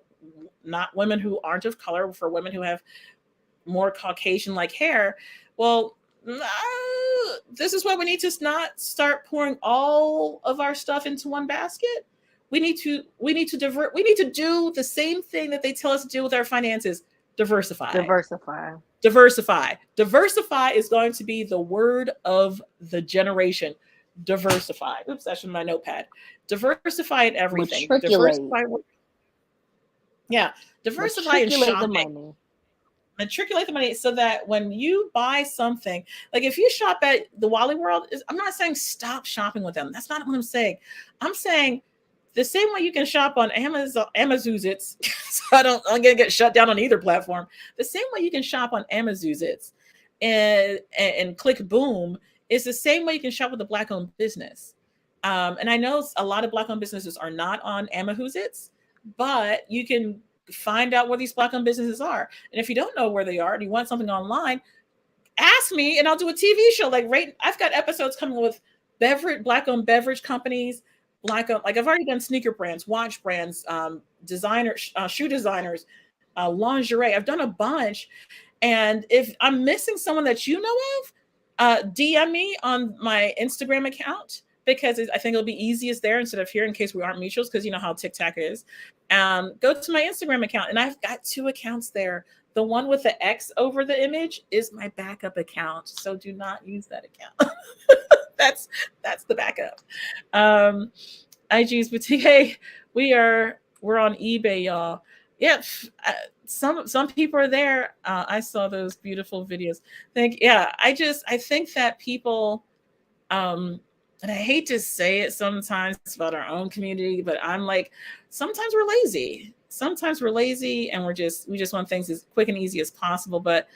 not women who aren't of color, for women who have more Caucasian-like hair. Well, this is why we need to not start pouring all of our stuff into one basket. We need to do the same thing that they tell us to do with our finances. Diversify is going to be the word of the generation. Diversify. Oops, that's in my notepad. Diversify in everything. Diversify in shopping. Matriculate the money so that when you buy something, like if you shop at the Wally World, I'm not saying stop shopping with them. That's not what I'm saying. I'm saying the same way you can shop on Amazon, so I'm gonna get shut down on either platform. The same way you can shop on Amazuzits and click boom is the same way you can shop with a Black-owned business. And I know a lot of Black-owned businesses are not on Amazuzits, but you can find out where these Black-owned businesses are. And if you don't know where they are and you want something online, ask me and I'll do a TV show. I've got episodes coming with Black-owned beverage companies, Black-owned, like I've already done sneaker brands, watch brands, designers, shoe designers, lingerie. I've done a bunch. And if I'm missing someone that you know of, DM me on my Instagram account, because I think it'll be easiest there instead of here in case we aren't mutuals, because you know how TikTok is. Go to my Instagram account, and I've got 2 accounts there. The one with the X over the image is my backup account, so do not use that account. That's the backup. IG's Boutique. Hey, we're on eBay, y'all. Yeah, some people are there. I saw those beautiful videos. I think that people, and I hate to say it sometimes about our own community, but I'm like, sometimes we're lazy. And we just want things as quick and easy as possible. But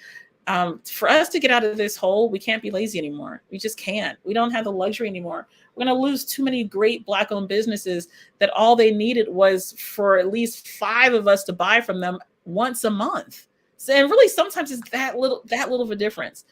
for us to get out of this hole, we can't be lazy anymore. We just can't. We don't have the luxury anymore. We're going to lose too many great Black-owned businesses that all they needed was for at least 5 of us to buy from them once a month. So, and really, sometimes it's that little of a difference.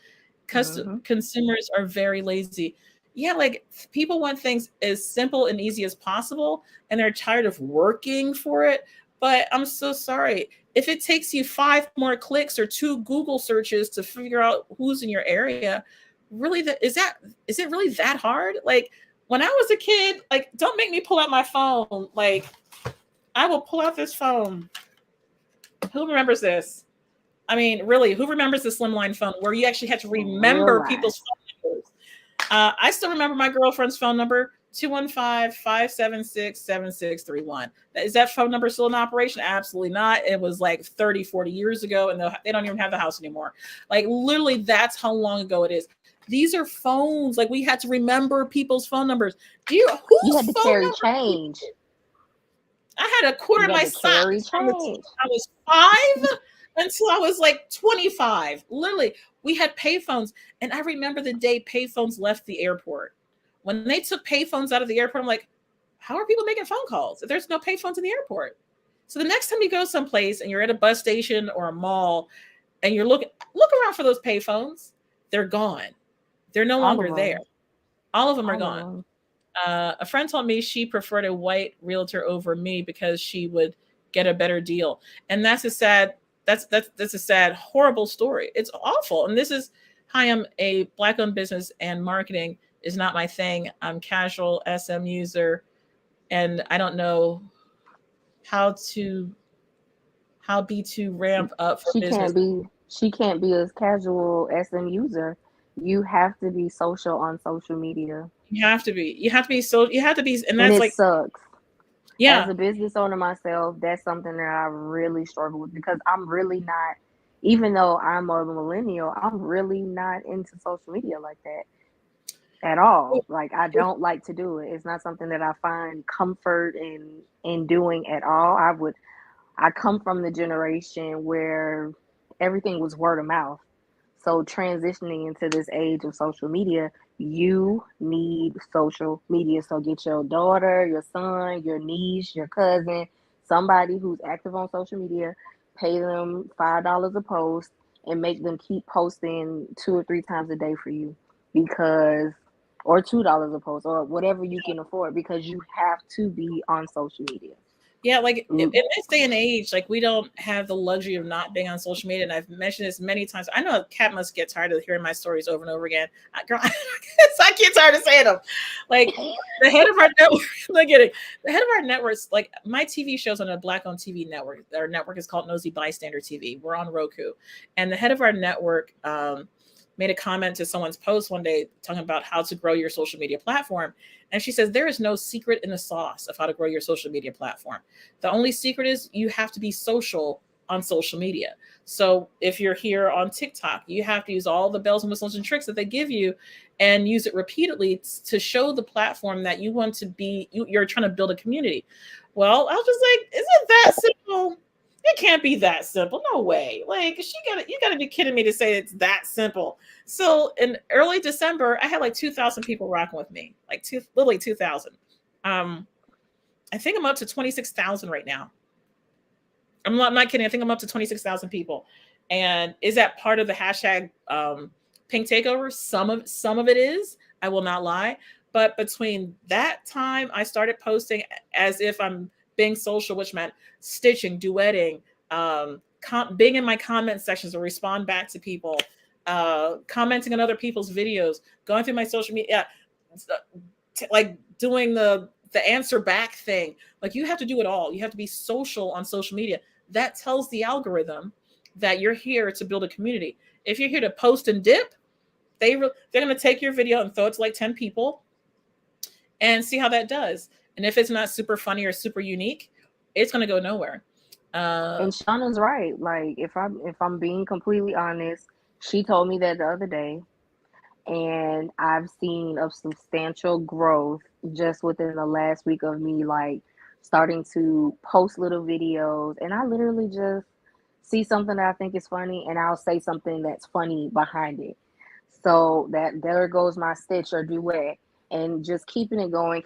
Because consumers are very lazy. Yeah, like people want things as simple and easy as possible, and they're tired of working for it. But I'm so sorry. If it takes you 5 more clicks or 2 Google searches to figure out who's in your area, really, is it really that hard? Like when I was a kid, like don't make me pull out my phone. Like I will pull out this phone. Who remembers this? I mean, really, who remembers the slimline phone where you actually had to remember people's phone numbers? I still remember my girlfriend's phone number, 215-576-7631. Is that phone number still in operation? Absolutely not. It was like 30, 40 years ago, and they don't even have the house anymore. Like literally, that's how long ago it is. These are phones. Like we had to remember people's phone numbers. You had to carry change. I had a quarter of my socks. I was 5. until I was like 25. Literally, we had payphones. And I remember the day payphones left the airport. When they took payphones out of the airport, I'm like, how are people making phone calls if there's no payphones in the airport? So the next time you go someplace and you're at a bus station or a mall and you're look around for those payphones, they're gone. They're no All of longer there. them. All of them are All of gone. them. A friend told me she preferred a white realtor over me because she would get a better deal. And that's a sad, that's a sad, horrible story. It's awful. And this is, hi, I'm a Black-owned business and marketing is not my thing. I'm casual SM user and I don't know how be to ramp up for She business. can't be a casual SM user. You have to be social on social media. You have to be, and And that's it like, sucks. yeah, As a business owner myself, that's something that I really struggle with because I'm really not, even though I'm a millennial, I'm really not into social media like that at all. Like I don't like to do it. It's not something that I find comfort in doing at all. I come from the generation where everything was word of mouth. So transitioning into this age of social media, you need social media. So get your daughter, your son, your niece, your cousin, somebody who's active on social media, pay them $5 a post and make them keep posting 2 or 3 times a day for you because or $2 a post or whatever you can afford because you have to be on social media. yeah, like in this day and age, like we don't have the luxury of not being on social media. And I've mentioned this many times. I know Kat must get tired of hearing my stories over and over again. Girl, I get tired of saying them. Like the head of our network, look at it. The head of our networks, like my TV shows on a Black-owned TV network. Our network is called Nosy Bystander TV. We're on Roku, and the head of our network made a comment to someone's post one day talking about how to grow your social media platform. And she says, there is no secret in the sauce of how to grow your social media platform. The only secret is you have to be social on social media. So if you're here on TikTok, you have to use all the bells and whistles and tricks that they give you and use it repeatedly to show the platform that you want to be, you're trying to build a community. Well, I was just like, is it that simple? It can't be that simple. No way. Like you gotta be kidding me to say it's that simple. So in early December, I had like 2,000 people rocking with me, like literally 2,000. I think I'm up to 26,000 right now. I'm not kidding. I think I'm up to 26,000 people. And is that part of the hashtag Pink Takeover? Some of it is. I will not lie. But between that time, I started posting as if I'm being social, which meant stitching, duetting, being in my comment sections or respond back to people, commenting on other people's videos, going through my social media, like doing the answer back thing. Like you have to do it all. You have to be social on social media. That tells the algorithm that you're here to build a community. If you're here to post and dip, they're going to take your video and throw it to like 10 people and see how that does. And if it's not super funny or super unique, it's going to go nowhere. And Shauna's right. Like if I'm being completely honest, she told me that the other day, and I've seen a substantial growth just within the last week of me like starting to post little videos, and I literally just see something that I think is funny and I'll say something that's funny behind it. So that there goes my stitch or duet and just keeping it going.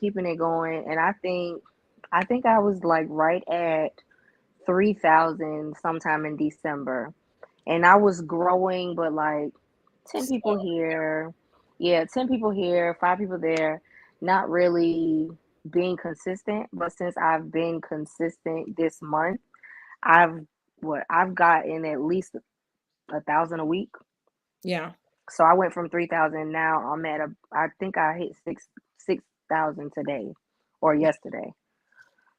And I think I was like right at 3,000 sometime in December. And I was growing, but like 10 people here. Yeah, 10 people here, 5 people there. Not really being consistent. But since I've been consistent this month, I've gotten at least 1,000 a week. Yeah. So I went from 3,000. Now I'm at I think I hit 6,000 today or yesterday.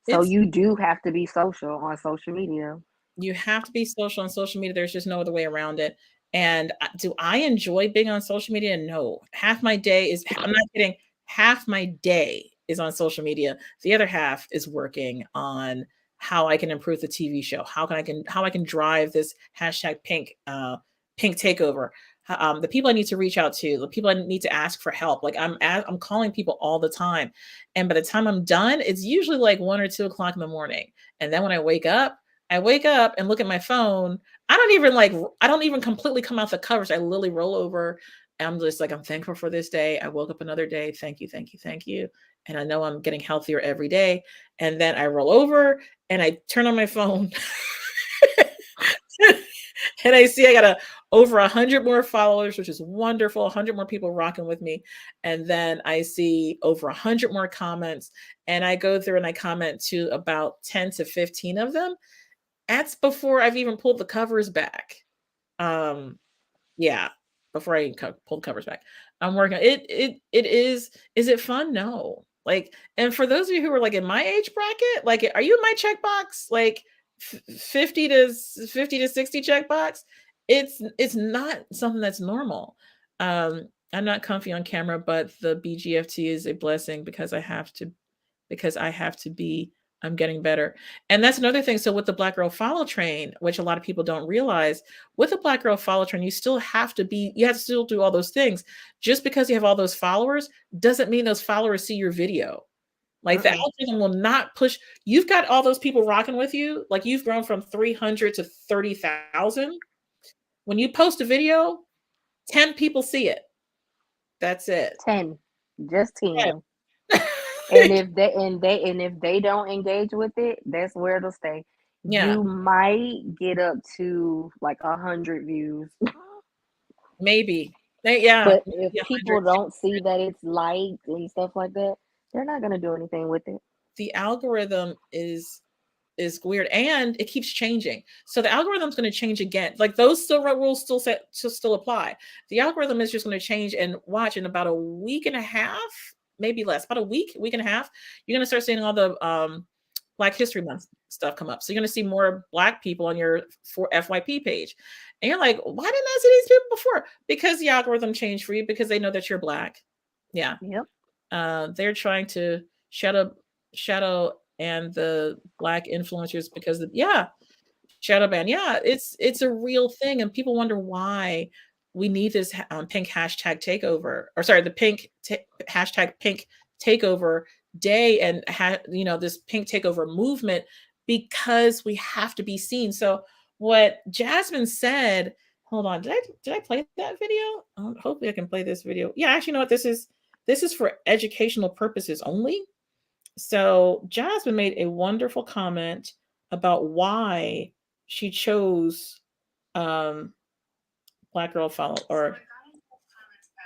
So you do have to be social on social media. You have to be social on social media. There's just no other way around it. And do I enjoy being on social media? No. Half my day is, I'm not kidding, half my day is on social media. The other half is working on how I can improve the TV show, how I can drive this hashtag pink takeover. The people I need to reach out to, the people I need to ask for help. Like I'm calling people all the time. And by the time I'm done, it's usually like 1 or 2 o'clock in the morning. And then when I wake up and look at my phone, I don't even completely come out the covers. I literally roll over. I'm just like, I'm thankful for this day. I woke up another day. Thank you, thank you, thank you. And I know I'm getting healthier every day. And then I roll over and I turn on my phone and I see I got over 100 more followers, which is wonderful. 100 more people rocking with me. And then I see over 100 more comments, and I go through and I comment to about 10 to 15 of them. That's before I've even pulled the covers back. Yeah, before I pull the covers back. I'm working it. It is it fun? No. Like, and for those of you who are like in my age bracket, like, are you in my checkbox? Like 50 to 60 checkbox? It's not something that's normal. I'm not comfy on camera, but the BGFT is a blessing because I have to be. I'm getting better. And that's another thing. So with the Black Girl Follow Train, which a lot of people don't realize, with the Black Girl Follow Train, you have to still do all those things. Just because you have all those followers doesn't mean those followers see your video. Like, the algorithm will not push. You've got all those people rocking with you. Like, you've grown from 300 to 30,000. When you post a video, 10 people see it. That's it. 10, just 10. And if they don't engage with it, that's where it'll stay. Yeah. You might get up to like 100 views. Maybe. Yeah. But if people don't see that it's liked and stuff like that, they're not gonna do anything with it. The algorithm is weird, and it keeps changing. So the algorithm's going to change again. Like, those rules still apply. The algorithm is just going to change, and watch, in about a week and a half, maybe less, about a week and a half, you're going to start seeing all the Black History Month stuff come up. So you're going to see more Black people on your FYP page. And you're like, why didn't I see these people before? Because the algorithm changed for you, because they know that you're Black. Yeah. Yep. They're trying to shadow and the Black influencers because shadow ban. Yeah, it's a real thing, and people wonder why we need this pink hashtag takeover, or sorry, the hashtag pink takeover day, and this pink takeover movement, because we have to be seen. So what Jasmine said, hold on, did I play that video? Hopefully I can play this video. Yeah, actually, you know what, this is for educational purposes only. So Jasmine made a wonderful comment about why she chose Black Girl Follow, or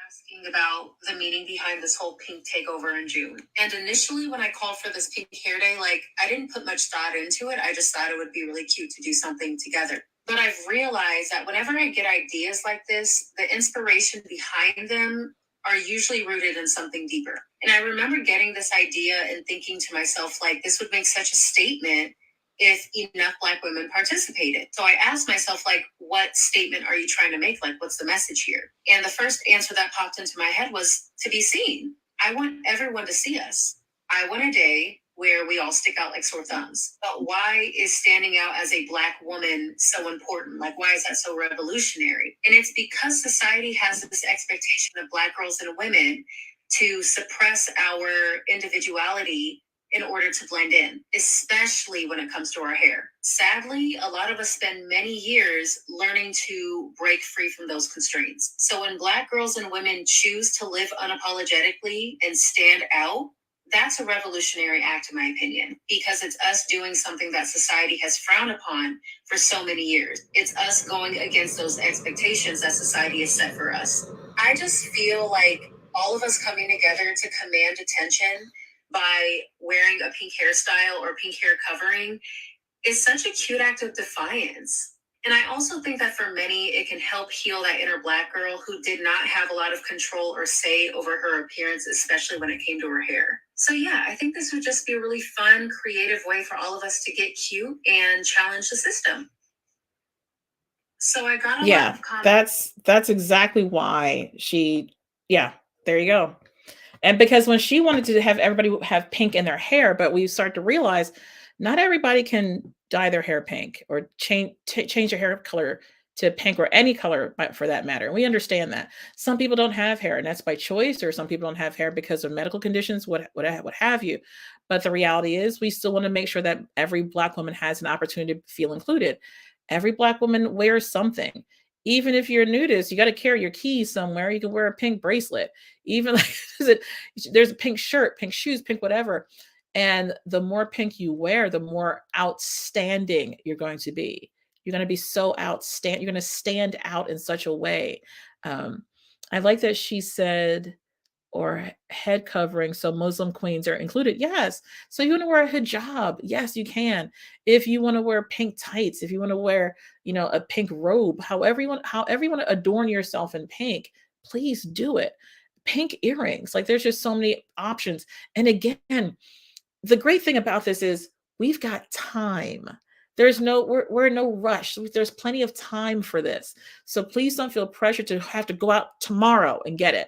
asking about the meaning behind this whole pink takeover in June. And initially, when I called for this pink hair day, I didn't put much thought into it. I just thought it would be really cute to do something together. But I've realized that whenever I get ideas like this, the inspiration behind them are usually rooted in something deeper. And I remember getting this idea and thinking to myself, this would make such a statement if enough Black women participated. So I asked myself, what statement are you trying to make? What's the message here? And the first answer that popped into my head was to be seen. I want everyone to see us. I want a day where we all stick out like sore thumbs. But why is standing out as a Black woman so important? Why is that so revolutionary? And it's because society has this expectation of Black girls and women to suppress our individuality in order to blend in, especially when it comes to our hair. Sadly, a lot of us spend many years learning to break free from those constraints. So when Black girls and women choose to live unapologetically and stand out, that's a revolutionary act, in my opinion, because it's us doing something that society has frowned upon for so many years. It's us going against those expectations that society has set for us. I just feel like all of us coming together to command attention by wearing a pink hairstyle or pink hair covering is such a cute act of defiance. And I also think that for many, it can help heal that inner Black girl who did not have a lot of control or say over her appearance, especially when it came to her hair. So yeah, I think this would just be a really fun, creative way for all of us to get cute and challenge the system. So I got a lot of comments. That's exactly why there you go. And because when she wanted to have everybody have pink in their hair, but we start to realize not everybody can dye their hair pink or change their hair color to pink, or any color for that matter. And we understand that. Some people don't have hair, and that's by choice, or some people don't have hair because of medical conditions, what have you. But the reality is we still want to make sure that every Black woman has an opportunity to feel included. Every Black woman wears something. Even if you're a nudist, you got to carry your keys somewhere. You can wear a pink bracelet. Even like there's a pink shirt, pink shoes, pink whatever. And the more pink you wear, the more outstanding you're going to be. You're going to be so outstanding. You're going to stand out in such a way. I like that she said, or head covering, so Muslim queens are included. Yes. So you want to wear a hijab? Yes, you can. If you want to wear pink tights, if you want to wear, a pink robe, however you want to adorn yourself in pink, please do it. Pink earrings, like there's just so many options. And again, the great thing about this is we've got time. We're in no rush. There's plenty of time for this. So please don't feel pressure to have to go out tomorrow and get it.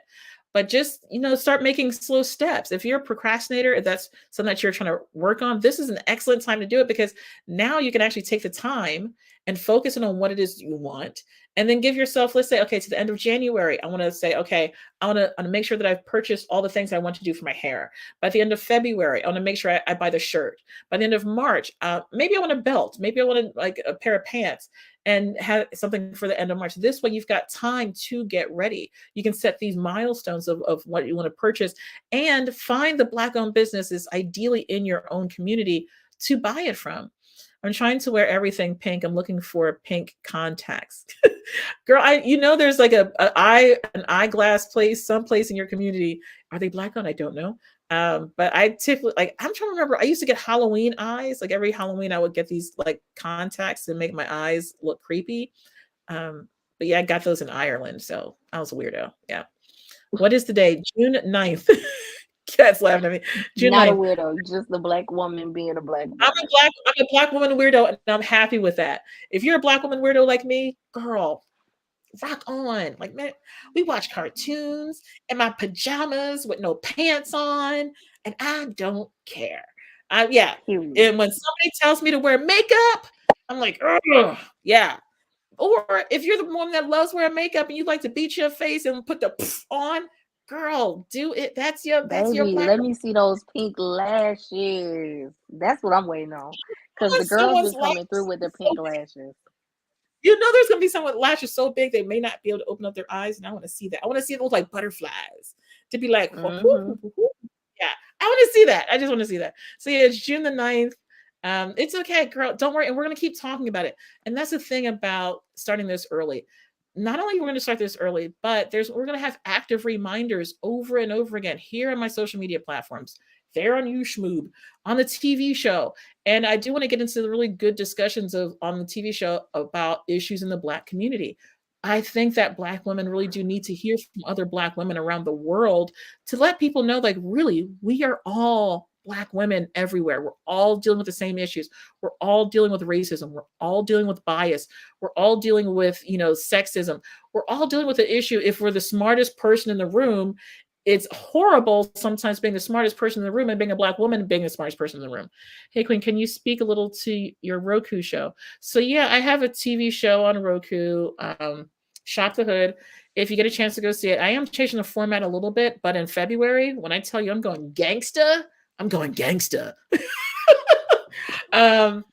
But just, start making slow steps. If you're a procrastinator, if that's something that you're trying to work on, this is an excellent time to do it, because now you can actually take the time and focus on what it is you want. And then give yourself, let's say, okay, to the end of January, I want to say, okay, I want to make sure that I've purchased all the things I want to do for my hair. By the end of February, I want to make sure I buy the shirt. By the end of March, maybe I want a belt. Maybe I want like a pair of pants, and have something for the end of March. This way you've got time to get ready. You can set these milestones of what you want to purchase, and find the Black-owned businesses, ideally in your own community, to buy it from. I'm trying to wear everything pink. I'm looking for pink contacts. Girl, there's like an eyeglass place, someplace in your community. Are they Black-owned? I don't know. But I typically, I'm trying to remember, I used to get Halloween eyes. Like every Halloween I would get these like contacts to make my eyes look creepy. But yeah, I got those in Ireland. So I was a weirdo. Yeah. What is the day? June 9th. Cat's laughing at me. June Not 9th. a weirdo, just a Black woman being a Black woman. I'm a Black woman weirdo, and I'm happy with that. If you're a Black woman weirdo like me, girl, rock on. Like, man, we watch cartoons in my pajamas with no pants on, and I don't care. Yeah. Period. And when somebody tells me to wear makeup, I'm like, ugh, yeah. Or if you're the woman that loves wearing makeup and you like to beat your face and put the on, girl, do it. That's your Baby, Black. let me see those pink lashes. That's what I'm waiting on. Because the girls Someone's be coming through with their pink so lashes. there's gonna be someone with lashes so big they may not be able to open up their eyes, and I want to see that. I want to see those like butterflies, to be like, yeah, I want to see that. I just want to see that. So yeah, it's June the 9th. It's okay, girl. Don't worry, and we're gonna keep talking about it. And that's the thing about starting this early. Not only we're going to start this early, but we're going to have active reminders over and over again here on my social media platforms, there on YouSchmoob, on the TV show. And I do want to get into the really good discussions on the TV show about issues in the Black community. I think that Black women really do need to hear from other Black women around the world to let people know, like, really, we are all Black women everywhere. We're all dealing with the same issues. We're all dealing with racism. We're all dealing with bias. We're all dealing with, sexism. We're all dealing with the issue. If we're the smartest person in the room, it's horrible sometimes being the smartest person in the room and being a Black woman being the smartest person in the room. Hey, Queen, can you speak a little to your Roku show? So yeah, I have a TV show on Roku, Shop the Hood. If you get a chance to go see it, I am changing the format a little bit, but in February, when I tell you I'm going gangsta, I'm going gangsta. I'll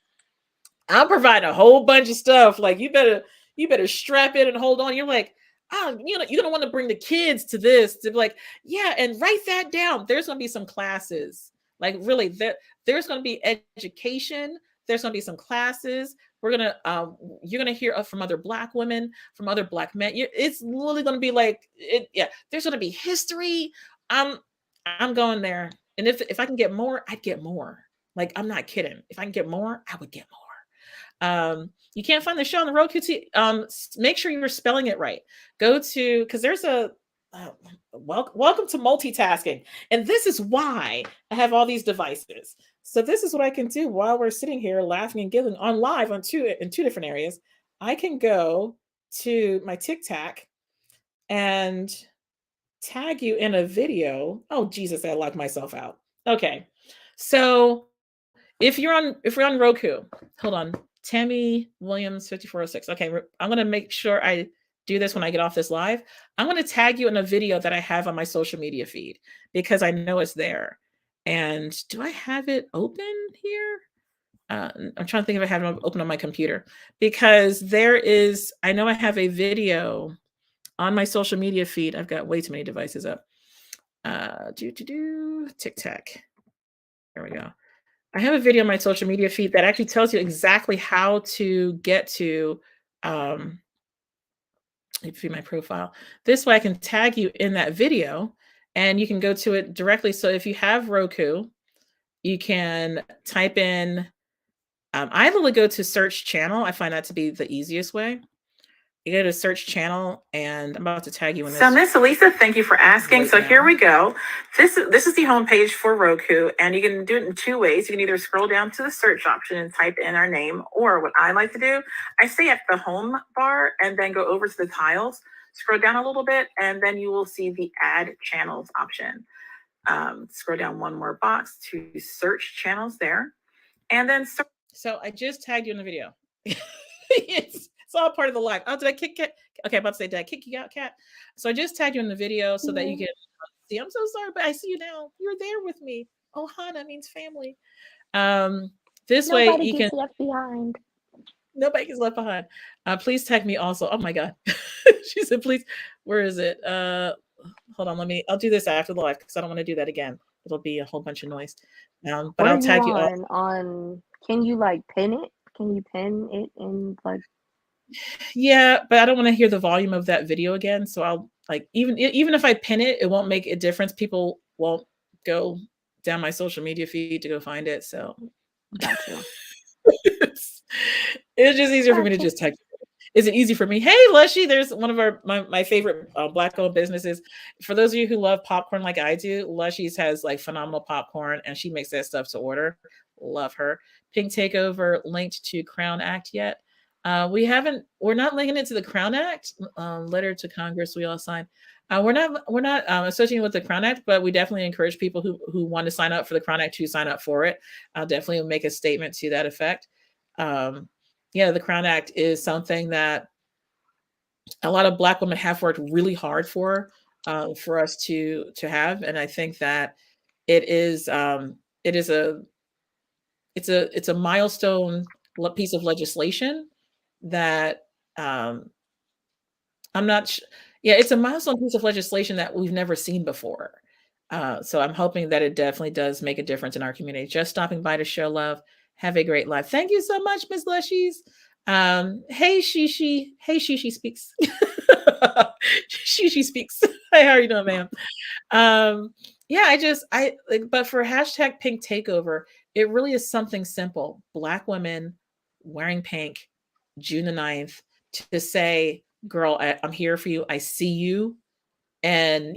provide a whole bunch of stuff. Like you better strap in and hold on. You're like, oh, you're gonna want to bring the kids to this to be like, yeah, and write that down. There's gonna be some classes. Like really, there's gonna be education. There's gonna be some classes. You're gonna hear from other Black women, from other Black men. It's literally gonna be like it. Yeah, there's gonna be history. I'm going there. And if I can get more, I'd get more. Like, I'm not kidding. If I can get more, I would get more. You can't find the show on the Roku TV. Make sure you're spelling it right. Go to, because there's welcome to multitasking. And this is why I have all these devices. So this is what I can do while we're sitting here laughing and giggling on live in two different areas. I can go to my TikTok and tag you in a video. Oh, Jesus, I locked myself out. Okay. So if you're on Roku, hold on. Tammy Williams 5406. Okay. I'm going to make sure I do this when I get off this live. I'm going to tag you in a video that I have on my social media feed because I know it's there. And do I have it open here? I'm trying to think if I have it open on my computer, because I know I have a video on my social media feed. I've got way too many devices up. TikTok. There we go. I have a video on my social media feed that actually tells you exactly how to get to my profile. This way I can tag you in that video and you can go to it directly. So if you have Roku, you can type in, I literally go to search channel. I find that to be the easiest way. You go to search channel, and I'm about to tag you in this. So Miss Elisa, thank you for asking. Right so now. here we go. This is the homepage for Roku, and you can do it in two ways. You can either scroll down to the search option and type in our name, or what I like to do, I stay at the home bar and then go over to the tiles, scroll down a little bit, and then you will see the add channels option. Scroll down one more box to search channels there, and then So I just tagged you in the video. It's all part of the live. Oh, did I kick Cat? Okay, I'm about to say, did I kick you out, Cat? So I just tagged you in the video so that you can see. I'm so sorry, but I see you now. You're there with me. Oh, Hana means family. This way Nobody you gets can. left behind. Nobody gets left behind. Please tag me also. Oh my God. She said, please. Where is it? Hold on. I'll do this after the live because I don't want to do that again. It'll be a whole bunch of noise. But What I'll are tag you on? Can you like pin it? Can you pin it in like? Yeah, but I don't want to hear the volume of that video again. So I'll like, even if I pin it, it won't make a difference. People won't go down my social media feed to go find it. So Gotcha. it's just easier for me to just text. Is it easy for me? Hey, Lushy, there's one of my favorite Black-owned businesses. For those of you who love popcorn like I do, Lushy's has like phenomenal popcorn, and she makes that stuff to order. Love her. Pink Takeover linked to Crown Act yet? We're not linking it to the Crown Act. Letter to Congress we all signed. We're not associating with the Crown Act, but we definitely encourage people who want to sign up for the Crown Act to sign up for it. I'll definitely make a statement to that effect. Yeah, the Crown Act is something that a lot of Black women have worked really hard for us to have, and I think that it's a milestone piece of legislation that it's a milestone piece of legislation that we've never seen before. So I'm hoping that it definitely does make a difference in our community. Just stopping by to show love. Have a great life. Thank you so much, Ms. Lushies. Hey, Shishi. Hey, Shishi speaks. Shishi speaks. Hey, how are you doing, ma'am? But for hashtag Pink Takeover, it really is something simple. Black women wearing pink, June the 9th, to say, girl, I'm here for you. I see you. And,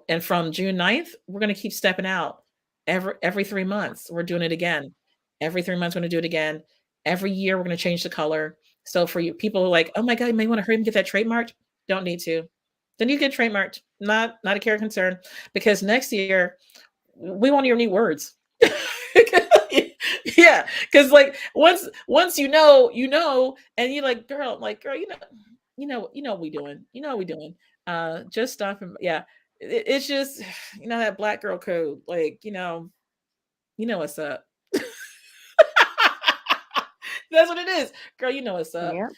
and from June 9th, we're going to keep stepping out every 3 months. We're doing it again. Every 3 months, we're going to do it again. Every year, we're going to change the color. So for you people who are like, oh my God, you may want to hurry and get that trademarked. Don't need to. Then you get trademarked. Not a care concern, because next year we won't even need words. Yeah, because like once you know, and you're like, girl, you know what we doing. You know what we doing. Just stop and it's just that Black girl code. Like you know what's up. That's what it is, girl. You know what's up. Yep.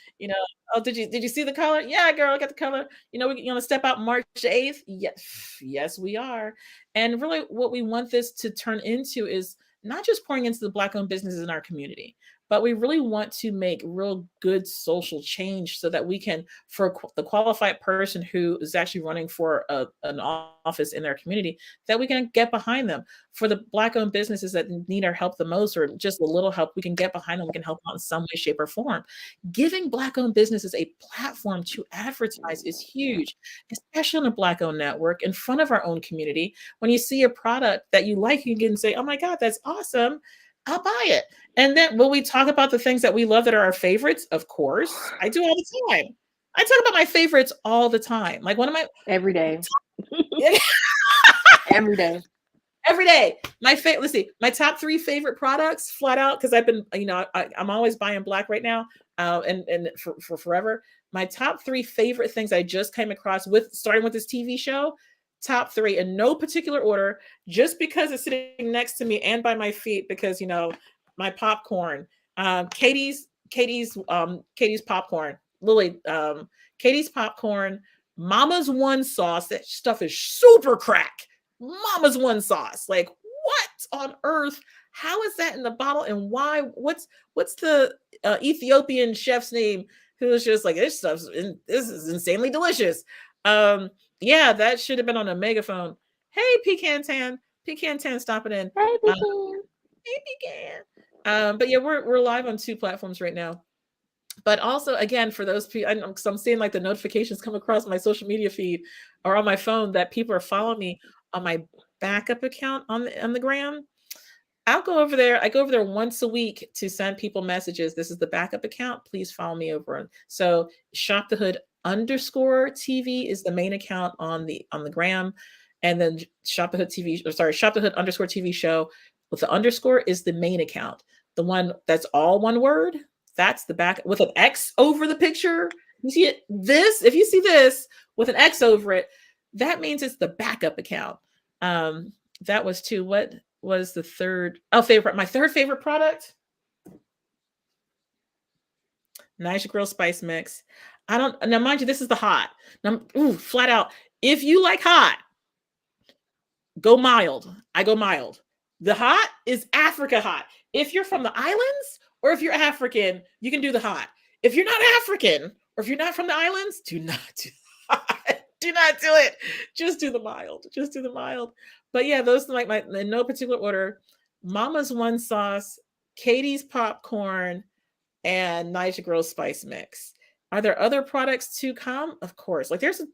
Oh, did you see the color? Yeah, girl, I got the color. We gonna step out March 8th. Yes, we are. And really, what we want this to turn into is not just pouring into the Black-owned businesses in our community, but we really want to make real good social change so that we can, for the qualified person who is actually running for an office in their community, that we can get behind them. For the Black-owned businesses that need our help the most, or just a little help, we can get behind them. We can help out in some way, shape, or form. Giving Black-owned businesses a platform to advertise is huge, especially on a Black-owned network in front of our own community. When you see a product that you like, you can say, oh my God, that's awesome. I'll buy it. And then will we talk about the things that we love that are our favorites? Of course. I do all the time. I talk about my favorites all the time. Like one of my every day. Every day. Every day. Let's see, my top 3 favorite products, flat out, because I've been, I'm always buying Black right now, and for forever. My top 3 favorite things I just came across starting with this TV show. Top 3 in no particular order, just because it's sitting next to me and by my feet, because my popcorn. Katie's popcorn. Lily, Katie's popcorn. Mama's One sauce. That stuff is super crack. Mama's One sauce. Like, what on earth? How is that in the bottle? And why? What's the Ethiopian chef's name who was just like, this is insanely delicious. Yeah, that should have been on a megaphone. Hey, Pecan Tan, stopping in. Hey, Pecan. Hey, Pecan. But yeah, we're live on 2 platforms right now. But also, again, for those people, because I'm seeing like the notifications come across my social media feed or on my phone that people are following me on my backup account on the gram. I'll go over there. I go over there once a week to send people messages. This is the backup account. Please follow me over. So Shop the Hood _TV is the main account on the gram, and then Shop the Hood _TV show with the underscore is the main account. The one that's all one word. That's the back with an X over the picture. You see it? If you see this with an X over it, that means it's the backup account. That was 2. What was the third? Oh, favorite. My third favorite product. Niagara Grill Spice Mix. Now, mind you, this is the hot. Now, flat out. If you like hot, go mild. I go mild. The hot is Africa hot. If you're from the islands, or if you're African, you can do the hot. If you're not African, or if you're not from the islands, do not do the hot. Do not do it. Just do the mild. Just do the mild. But yeah, those are like in no particular order. Mama's One sauce, Katie's popcorn, and Niagara Grill Spice Mix. Are there other products to come? Of course. Like there's a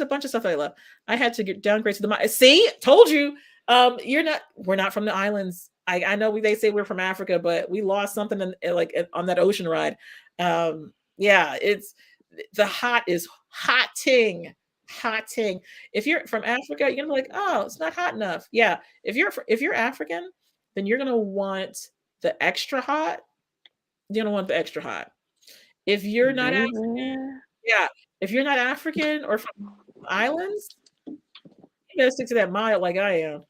bunch of stuff I love. I had to downgrade to the mild. See, told you. We're not from the islands. I know they say we're from Africa, but we lost something on that ocean ride. Yeah, it's the hot is hotting. If you're from Africa, you're gonna be like, oh, it's not hot enough. Yeah, if you're African, then you're gonna want the extra hot. You're gonna want the extra hot. If you're not African, if you're not African or from islands, you gotta stick to that mild like I am.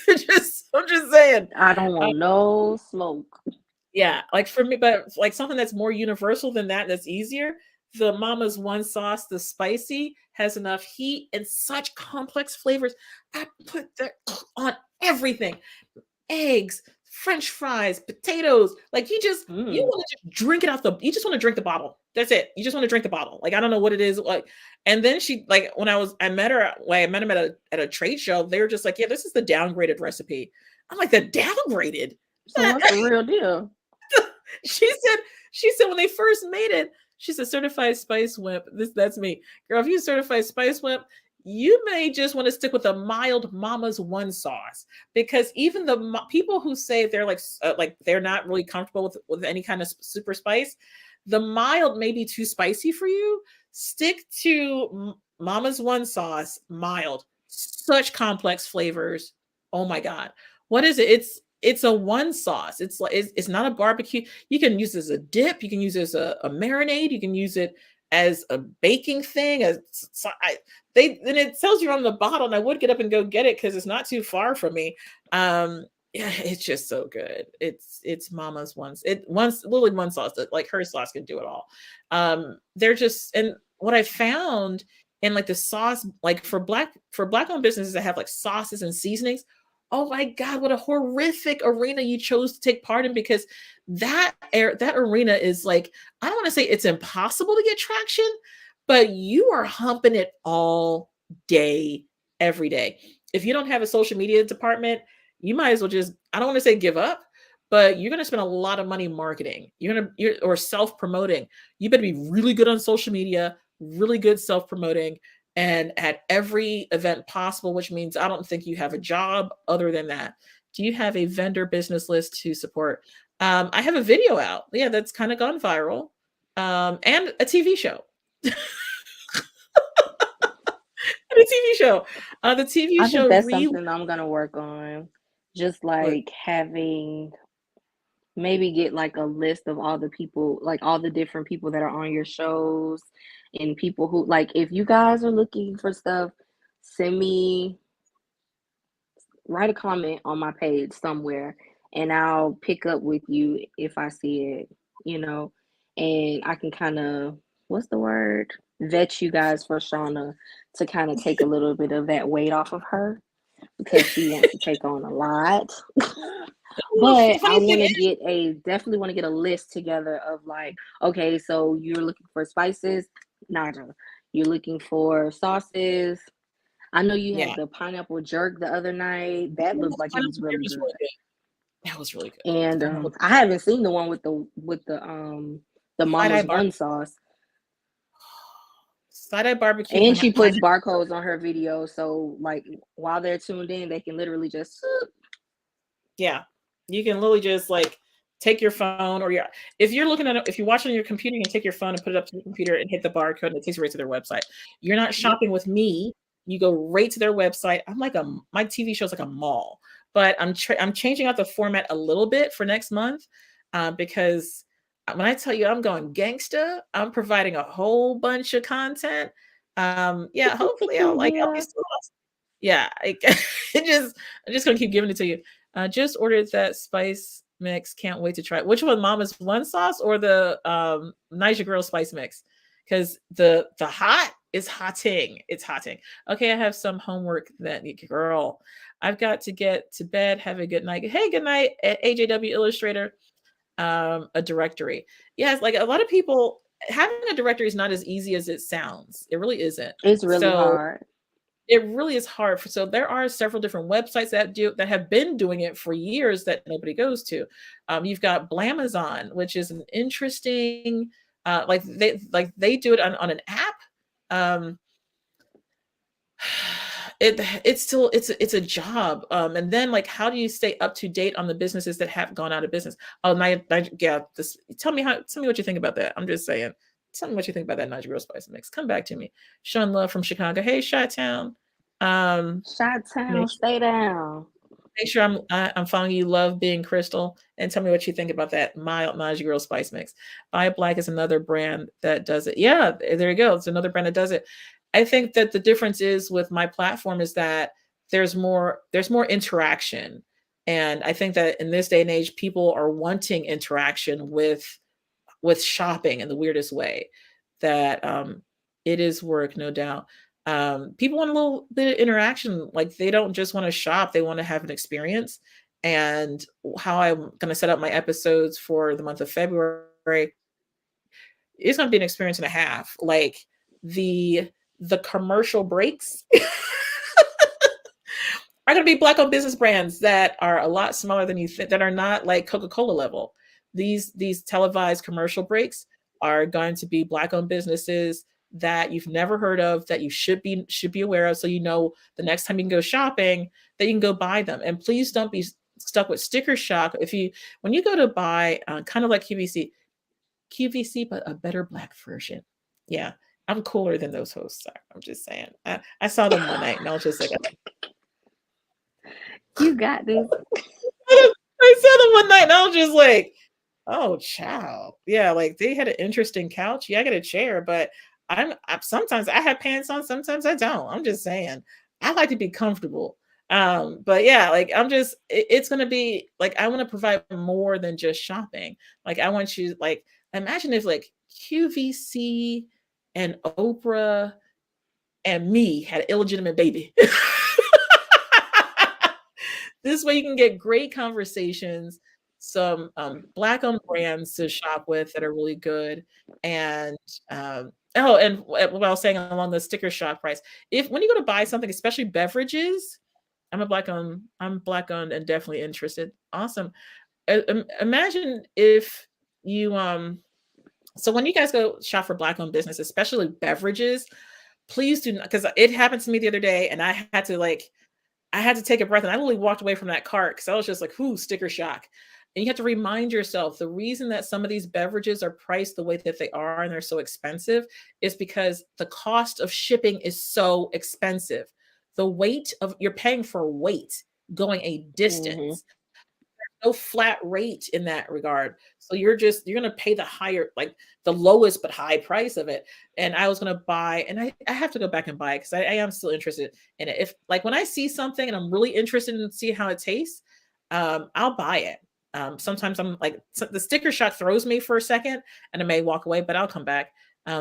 I'm just saying. I don't want no smoke. Yeah, like for me, but like something that's more universal than that's easier. The Mama's One sauce, the spicy, has enough heat and such complex flavors. I put that on everything. Eggs, French fries, potatoes. Like you want to just drink it you just want to drink the bottle. That's it. You just want to drink the bottle. Like I don't know what it is. Like, and then she like when I met him at a trade show, they were just like, yeah, this is the downgraded recipe. I'm like, the downgraded. So what's the real deal? She said when they first made it, she said certified spice wimp. That's me. Girl, if you certified spice wimp, you may just want to stick with a mild Mama's One sauce, because even the people who say they're like they're not really comfortable with any kind of super spice, the mild may be too spicy for you. Stick to Mama's One sauce, mild. Such complex flavors. Oh my God. What is it? It's a one sauce. It's not a barbecue. You can use it as a dip. You can use it as a marinade. You can use it as a baking thing. Then it tells you on the bottle, and I would get up and go get it because it's not too far from me. Yeah, it's just so good. It's Mama's Lily One sauce. Like her sauce can do it all. They're just, and what I found in like the sauce, like for black owned businesses that have like sauces and seasonings. Oh my God, what a horrific arena you chose to take part in, because that arena is like, I don't want to say it's impossible to get traction, but you are humping it all day, every day. If you don't have a social media department, you might as well just, I don't want to say give up, but you're going to spend a lot of money marketing. Or self-promoting. You better be really good on social media, really good self-promoting, and at every event possible, which means I don't think you have a job other than that. Do you have a vendor business list to support? I have a video out. Yeah, that's kind of gone viral. And a TV show. The TV show. The TV I show. think that's something I'm gonna work on. Just like having, maybe get like a list of all the people, like all the different people that are on your shows, and people who, like, if you guys are looking for stuff, write a comment on my page somewhere, and I'll pick up with you if I see it, and I can kind of, what's the word? Vet you guys for Shauna to kind of take a little bit of that weight off of her because she wants to take on a lot. But I want to definitely want to get a list together of like, okay, so you're looking for spices, Naja. You're looking for sauces. I know you had the pineapple jerk the other night. That looked like it was really good. That was really good. And I haven't seen the one with the Mama's One sauce. Side-eye barbecue. And she puts barcodes on her video, so like while they're tuned in, they can literally just yeah, you can literally just like take your phone or if you're watching on your computer, you can take your phone and put it up to your computer and hit the barcode and it takes you right to their website. You're not shopping with me. You go right to their website. I'm like my TV show is like a mall, but I'm changing out the format a little bit for next month because when I tell you I'm going gangsta, I'm providing a whole bunch of content. Hopefully I'll like help you still. Yeah, I'm just gonna keep giving it to you. Just ordered that spice mix. Can't wait to try it. Which one, Mama's One sauce or the Niger Grill spice mix? Because the hot is hotting. It's hotting. Okay, I have some homework that girl. I've got to get to bed. Have a good night. Hey, good night at AJW Illustrator. A directory. Yes, like a lot of people, having a directory is not as easy as it sounds. It really isn't. It's really hard. It really is hard. So there are several different websites that have been doing it for years that nobody goes to. You've got Blamazon, which is an interesting, they do it on an app. It's a job. And then like, how do you stay up to date on the businesses that have gone out of business? Tell me what you think about that. I'm just saying. Tell me what you think about that Niger Grill spice mix. Come back to me. Sean Love from Chicago. Hey, Chi-Town. Chi-Town, stay down. Make sure I'm following you. Love being Crystal. And tell me what you think about that mild Niger Grill spice mix. Buy Black is another brand that does it. Yeah, there you go. It's another brand that does it. I think that the difference is with my platform is that there's more interaction. And I think that in this day and age, people are wanting interaction with shopping in the weirdest way. That it is work, no doubt. People want a little bit of interaction. Like they don't just want to shop, they want to have an experience. And how I'm going to set up my episodes for the month of February, it's going to be an experience and a half. Like the commercial breaks are going to be Black-owned business brands that are a lot smaller than you think, that are not like Coca-Cola level. These televised commercial breaks are going to be Black-owned businesses that you've never heard of, that you should be aware of, so you know the next time you can go shopping that you can go buy them. And please don't be stuck with sticker shock when you go to buy kind of like QVC, but a better Black version. Yeah, I'm cooler than those hosts are. I'm just saying. I saw them one night and I was just like, you got this. I saw them one night and I was just like, oh, child. Yeah, like they had an interesting couch. Yeah, I got a chair, but I'm sometimes I have pants on, sometimes I don't. I'm just saying, I like to be comfortable. But yeah, like it's gonna be like I want to provide more than just shopping. Like I want you, like, imagine if like QVC and Oprah and me had an illegitimate baby. This way you can get great conversations, some Black-owned brands to shop with that are really good. And and what I was saying along the sticker shock price, when you go to buy something, especially beverages, I'm Black-owned and definitely interested. Awesome. Imagine if you so when you guys go shop for Black-owned business, especially beverages, please do not, because it happened to me the other day and I had to take a breath and I literally walked away from that cart because I was just like, sticker shock. And you have to remind yourself the reason that some of these beverages are priced the way that they are and they're so expensive is because the cost of shipping is so expensive. The weight you're paying for weight going a distance. Mm-hmm. There's no flat rate in that regard. So you're going to pay the higher, like the lowest but high price of it. And I was going to buy, and I have to go back and buy it because I am still interested in it. If like when I see something and I'm really interested in see how it tastes, I'll buy it. Sometimes I'm like, the sticker shock throws me for a second and I may walk away, but I'll come back.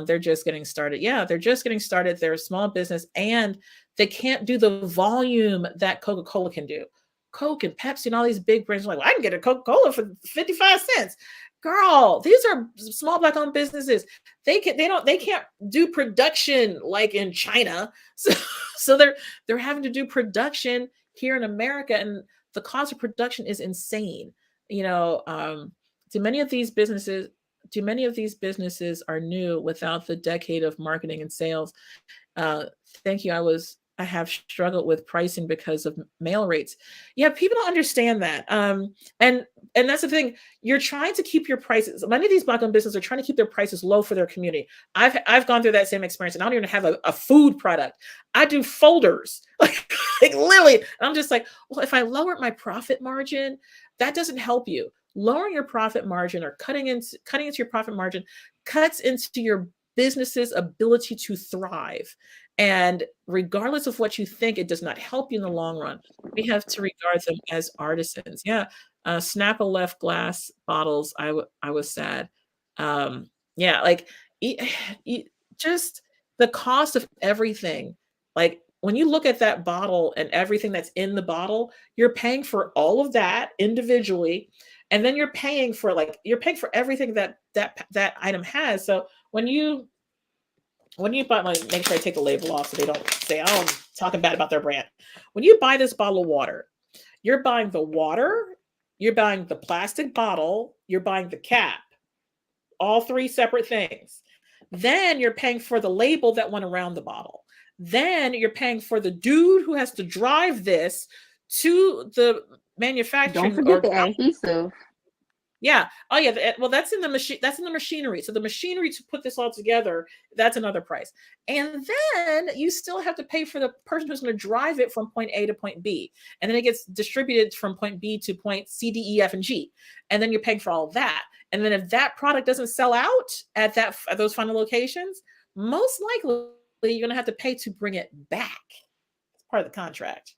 They're just getting started. Yeah, they're just getting started. They're a small business and they can't do the volume that Coca-Cola can do. Coke and Pepsi and all these big brands are like, well, I can get a Coca-Cola for 55 cents. Girl, these are small black owned businesses. They can't do production like in China. So they're having to do production here in America, and the cost of production is insane. To many of these businesses, are new without the decade of marketing and sales. Thank you. I have struggled with pricing because of mail rates. Yeah, people don't understand that. And that's the thing. You're trying to keep your prices. Many of these black-owned businesses are trying to keep their prices low for their community. I've gone through that same experience, and I don't even have a food product. I do folders, like literally. And I'm just like, well, if I lower my profit margin, that doesn't help you. Lowering your profit margin or cutting into your profit margin cuts into your business's ability to thrive. And regardless of what you think, it does not help you in the long run. We have to regard them as artisans. Yeah. Snappa left glass bottles. I was sad. Yeah. Like just the cost of everything. Like when you look at that bottle and everything that's in the bottle, you're paying for all of that individually. And then you're paying for everything that item has. So when you buy, make sure I take the label off so they don't say, oh, I'm talking bad about their brand. When you buy this bottle of water, you're buying the water, you're buying the plastic bottle, you're buying the cap, all three separate things. Then you're paying for the label that went around the bottle. Then you're paying for the dude who has to drive this to the manufacturing. Don't forget the adhesive. Yeah. Oh, yeah. Well, that's in the machine. That's in the machinery. So the machinery to put this all together, that's another price. And then you still have to pay for the person who's going to drive it from point A to point B. And then it gets distributed from point B to point C, D, E, F, and G. And then you're paying for all that. And then if that product doesn't sell out at those final locations, most likely you're going to have to pay to bring it back. It's part of the contract.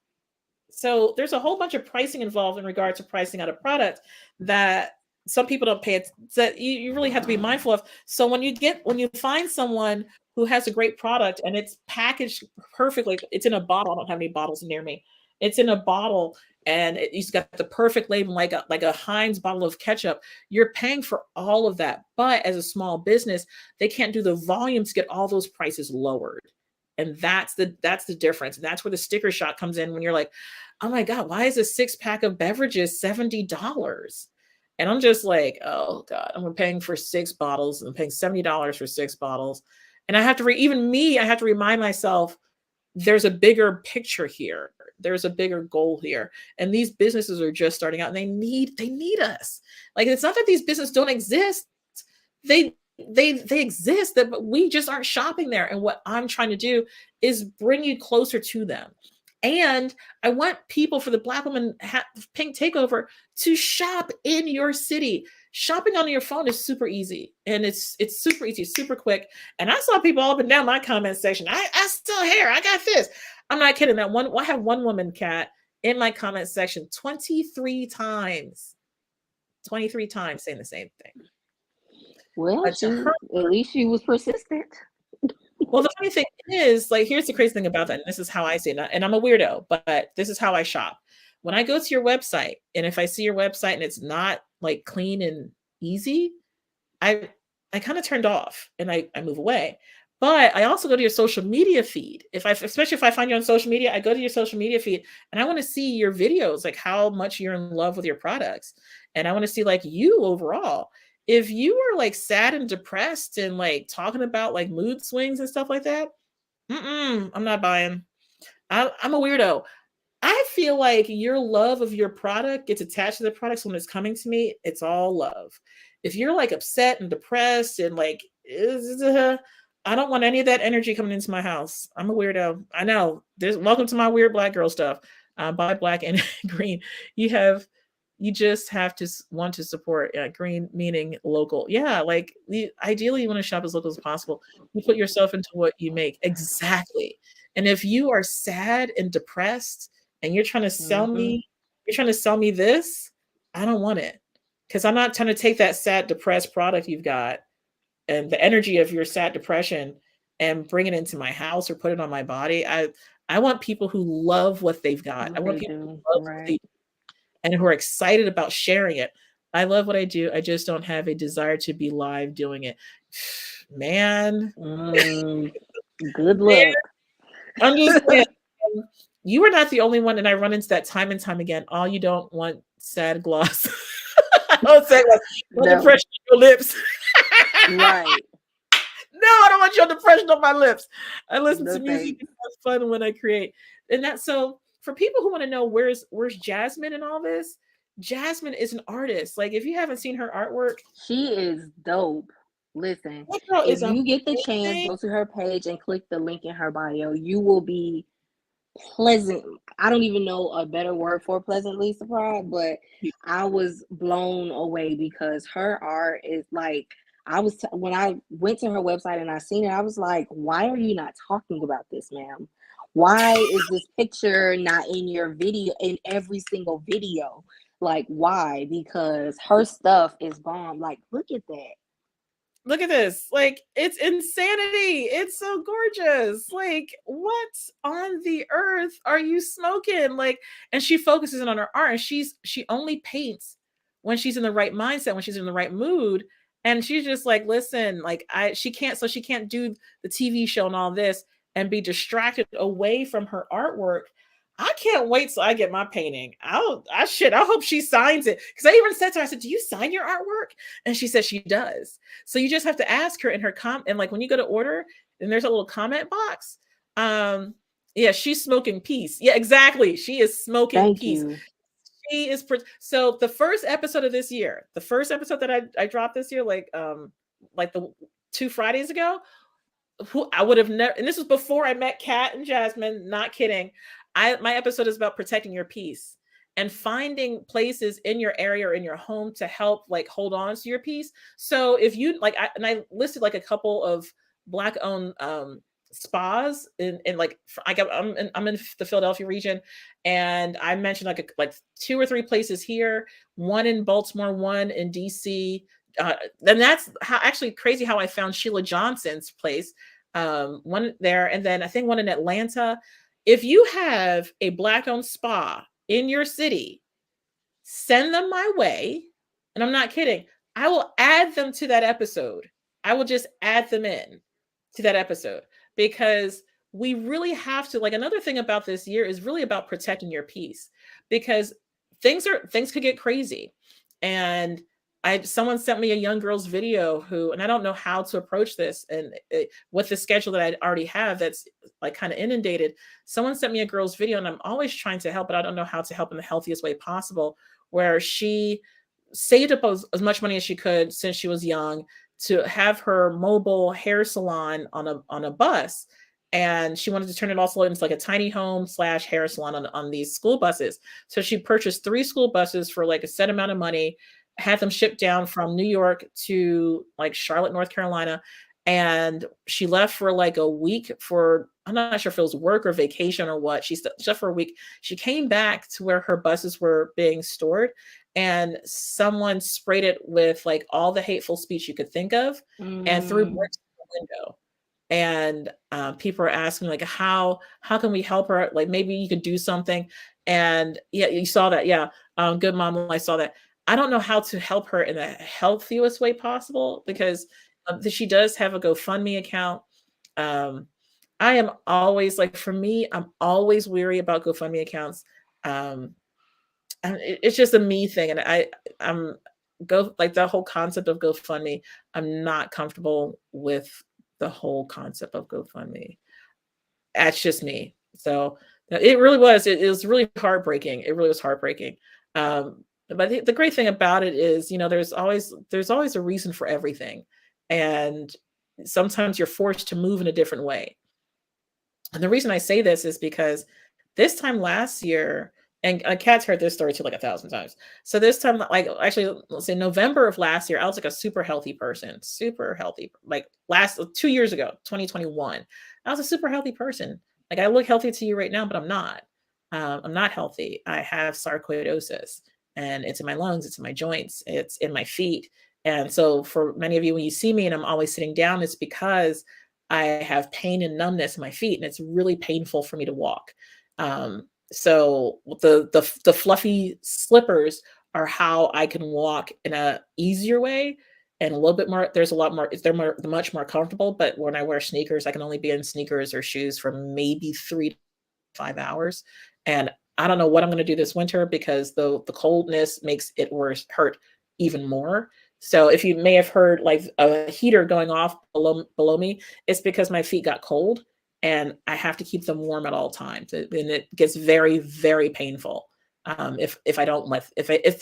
So there's a whole bunch of pricing involved in regard to pricing out a product that some people don't pay it, that you really have to be mindful of. So when you find someone who has a great product and it's packaged perfectly, it's in a bottle. I don't have any bottles near me. It's in a bottle and it's got the perfect label, like a Heinz bottle of ketchup. You're paying for all of that. But as a small business, they can't do the volume to get all those prices lowered. And that's the difference. And that's where the sticker shock comes in when you're like, oh my God, why is a 6-pack of beverages $70? And I'm just like, oh God, I'm paying for 6 bottles. I'm paying $70 for 6 bottles. And I have to I have to remind myself, there's a bigger picture here. There's a bigger goal here. And these businesses are just starting out and they need us. Like, it's not that these businesses don't exist. They exist, but we just aren't shopping there. And what I'm trying to do is bring you closer to them. And I want people for the Black Woman Pink Takeover to shop in your city. Shopping on your phone is super easy. And it's super easy, super quick. And I saw people all up and down my comment section. I still hair. I got this. I'm not kidding. I have one woman, Kat, in my comment section 23 times. 23 times saying the same thing. Well, at least she was persistent. Well, the funny thing is, like, here's the crazy thing about that. And this is how I see it. And I'm a weirdo, but this is how I shop. When I go to your website, and if I see your website and it's not like clean and easy, I kind of turned off and I move away. But I also go to your social media feed. Especially if I find you on social media, I go to your social media feed and I want to see your videos, like how much you're in love with your products. And I want to see like you overall. If you are like sad and depressed and like talking about like mood swings and stuff like that, I'm not buying. I'm a weirdo. I feel like your love of your product gets attached to the product. So when it's coming to me, it's all love. If you're like upset and depressed and like, I don't want any of that energy coming into my house. I'm a weirdo. I know. Welcome to my weird Black girl stuff. Buy black and green. You just have to want to support green, meaning local. Yeah, like ideally you want to shop as local as possible. You put yourself into what you make. Exactly. And if you are sad and depressed and you're trying to sell me you're trying to sell me this, I don't want it. Because I'm not trying to take that sad, depressed product you've got and the energy of your sad depression and bring it into my house or put it on my body. I want people who love what they've got. I What want they people who do, love what they right? do and who are excited about sharing it. I love what I do. I just don't have a desire to be live doing it. Man, Good luck. I'm just saying, you are not the only one, and I run into that time and time again. Oh, you don't want sad gloss. I don't say gloss. No That- depression on your lips. right. No, I don't want your depression on my lips. I listen No to music thanks. and have fun when I create. And that's so for people who want to know where's Jasmine in all this, Jasmine is an artist. Like if you haven't seen her artwork, She is dope. Listen, that girl if is you get the chance, amazing. go to her page and click the link in her bio. You will be pleasant. I don't even know a better word for pleasantly surprised, but I was blown away because her art is like, when I went to her website and I seen it, I was like, why are you not talking about this, ma'am? Why is this picture not in your video, in every single video? Like, why? Because her stuff is bomb. Like, look at that. Look at this. Like, it's insanity. It's so gorgeous. Like, what on the earth are you smoking? Like, and she focuses on her art and she only paints when she's in the right mindset, when she's in the right mood. And she's just like, listen, like she can't do the TV show and all this and be distracted away from her artwork. I can't wait till I get my painting. I hope she signs it. Because I even said to her, I said, do you sign your artwork? And she said she does. So you just have to ask her in her and like when you go to order, and there's a little comment box. Yeah, she's smoking peace. Yeah, exactly. She is smoking Thank peace. you. She is so the first episode of this year, the first episode that I dropped this year, like the 2 Fridays ago, who I would have never, and this was before I met Kat and Jasmine, not kidding. My episode is about protecting your peace and finding places in your area or in your home to help like hold on to your peace. So if you like, I listed like a couple of Black owned spas in like I'm in the Philadelphia region, and I mentioned like 2 or 3 places here, one in Baltimore, one in DC. And that's actually crazy how I found Sheila Johnson's place, one there, and then I think one in Atlanta. If you have a Black-owned spa in your city, send them my way. And I'm not kidding. I will add them to that episode. I will just add them in to that episode because we really have to, like, another thing about this year is really about protecting your peace because things could get crazy. And someone sent me a young girl's video and I don't know how to approach this. And with the schedule that I already have, that's like kind of inundated. Someone sent me a girl's video and I'm always trying to help, but I don't know how to help in the healthiest way possible, where she saved up as much money as she could since she was young to have her mobile hair salon on a bus. And she wanted to turn it also into like a tiny home / hair salon on these school buses. So she purchased 3 school buses for like a set amount of money, had them shipped down from New York to like Charlotte, North Carolina. And she left for like a week I'm not sure if it was work or vacation or what. She left for a week. She came back to where her buses were being stored, and someone sprayed it with like all the hateful speech you could think of and threw bricks in the window. And people are asking like, how can we help her? Like maybe you could do something. And yeah, you saw that. Yeah. Good mom. I saw that. I don't know how to help her in the healthiest way possible because she does have a GoFundMe account. I am always like, for me, I'm always weary about GoFundMe accounts. It's just a me thing. And I'm like the whole concept of GoFundMe. I'm not comfortable with the whole concept of GoFundMe. That's just me. So it really was. It was really heartbreaking. It really was heartbreaking. But the great thing about it is, there's always a reason for everything. And sometimes you're forced to move in a different way. And the reason I say this is because this time last year, and Kat's heard this story too like 1,000 times. So this time, like actually, let's say November of last year, I was like a super healthy person, super healthy. Like 2 years ago, 2021, I was a super healthy person. Like I look healthy to you right now, but I'm not. I'm not healthy. I have sarcoidosis, and it's in my lungs, it's in my joints, it's in my feet. And so, for many of you, when you see me and I'm always sitting down, it's because I have pain and numbness in my feet, and it's really painful for me to walk. So the fluffy slippers are how I can walk in a easier way and a little bit more. There's a lot more. They're much more comfortable. But when I wear sneakers, I can only be in sneakers or shoes for maybe 3 to 5 hours. And I don't know what I'm going to do this winter because the coldness makes it worse, hurt even more. So if you may have heard like a heater going off below me, it's because my feet got cold and I have to keep them warm at all times. And it gets very, very painful. If I don't let if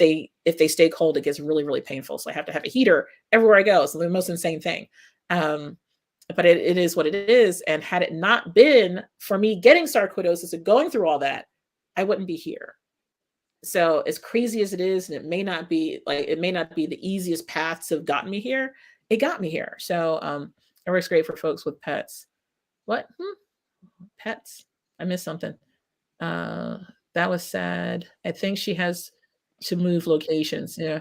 they stay cold, it gets really, really painful. So I have to have a heater everywhere I go. So the most insane thing. But it is what it is. And had it not been for me getting sarcoidosis and going through all that, I wouldn't be here. So as crazy as it is, and it may not be the easiest path to have gotten me here, it got me here. So it works great for folks with pets. What? Pets? I missed something. That was sad. I think she has to move locations. Yeah.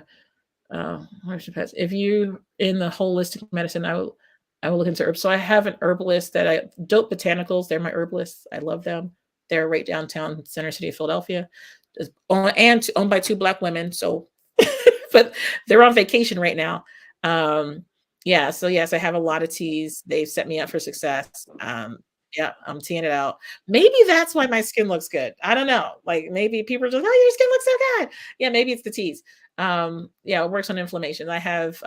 Where's the pets? If you in the holistic medicine, I will look into herbs. So I have an herbalist Dope Botanicals. They're my herbalists. I love them. They're right downtown Center City of Philadelphia. Owned by 2 Black women. So, but they're on vacation right now. Yeah. So yes, I have a lot of teas. They've set me up for success. Yeah, I'm teeing it out. Maybe that's why my skin looks good. I don't know. Like maybe people are just, oh, your skin looks so good. Yeah, maybe it's the teas. Yeah, it works on inflammation. I have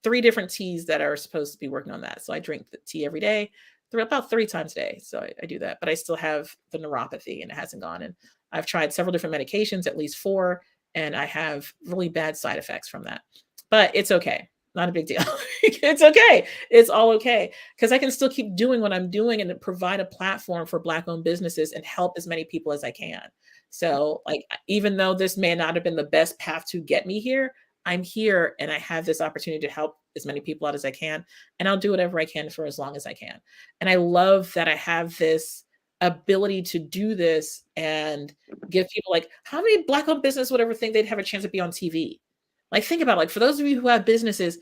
3 different teas that are supposed to be working on that. So I drink the tea every day, about 3 times a day. So I do that, but I still have the neuropathy and it hasn't gone. And I've tried several different medications, at least 4, and I have really bad side effects from that. But it's okay. Not a big deal. It's okay. It's all okay. Because I can still keep doing what I'm doing and provide a platform for Black-owned businesses and help as many people as I can. So, like, even though this may not have been the best path to get me here, I'm here and I have this opportunity to help as many people out as I can. And I'll do whatever I can for as long as I can. And I love that I have this ability to do this and give people, like, how many Black-owned business would ever think they'd have a chance to be on TV? Like, think about it. Like, for those of you who have businesses,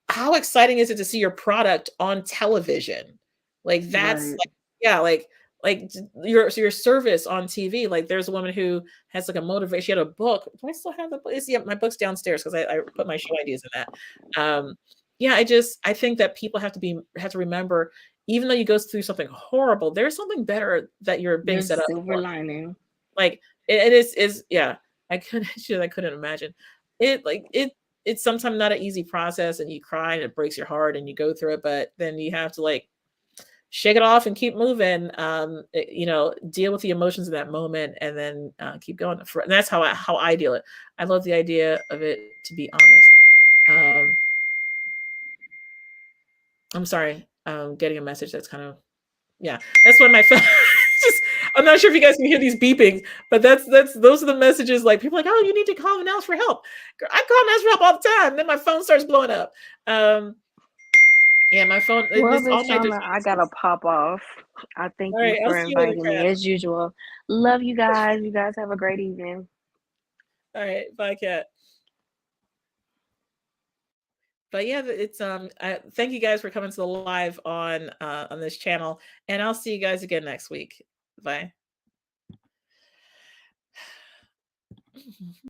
how exciting is it to see your product on television? Like, that's Right. like, yeah, like your service on TV. Like, there's a woman who has like a motivation. She had a book. Do I still have the book? Yeah, my book's downstairs because I put my show ideas in that. Yeah, I think that people have to remember, even though you go through something horrible, there's something better that you're being There's set up silver for. lining. Like it is yeah. I couldn't imagine it. Like it's sometimes not an easy process, and you cry and it breaks your heart and you go through it, but then you have to like shake it off and keep moving. Deal with the emotions in that moment and then keep going. And that's how I deal it. I love the idea of it, to be honest. I'm sorry. Getting a message that's kind of, yeah, that's why my phone just, I'm not sure if you guys can hear these beepings, but those are the messages. Like, people are like, oh, you need to call Nels for help. I call Nels for help all the time. Then my phone starts blowing up. Yeah, my phone, Well, this Miss all my Shauna, I gotta devices. pop off. I thank All you right, I'll for see you later, inviting me Kat. as usual. Love you guys. You guys have a great evening. All right, bye, Kat. But yeah, it's thank you guys for coming to the live on this channel, and I'll see you guys again next week. Bye.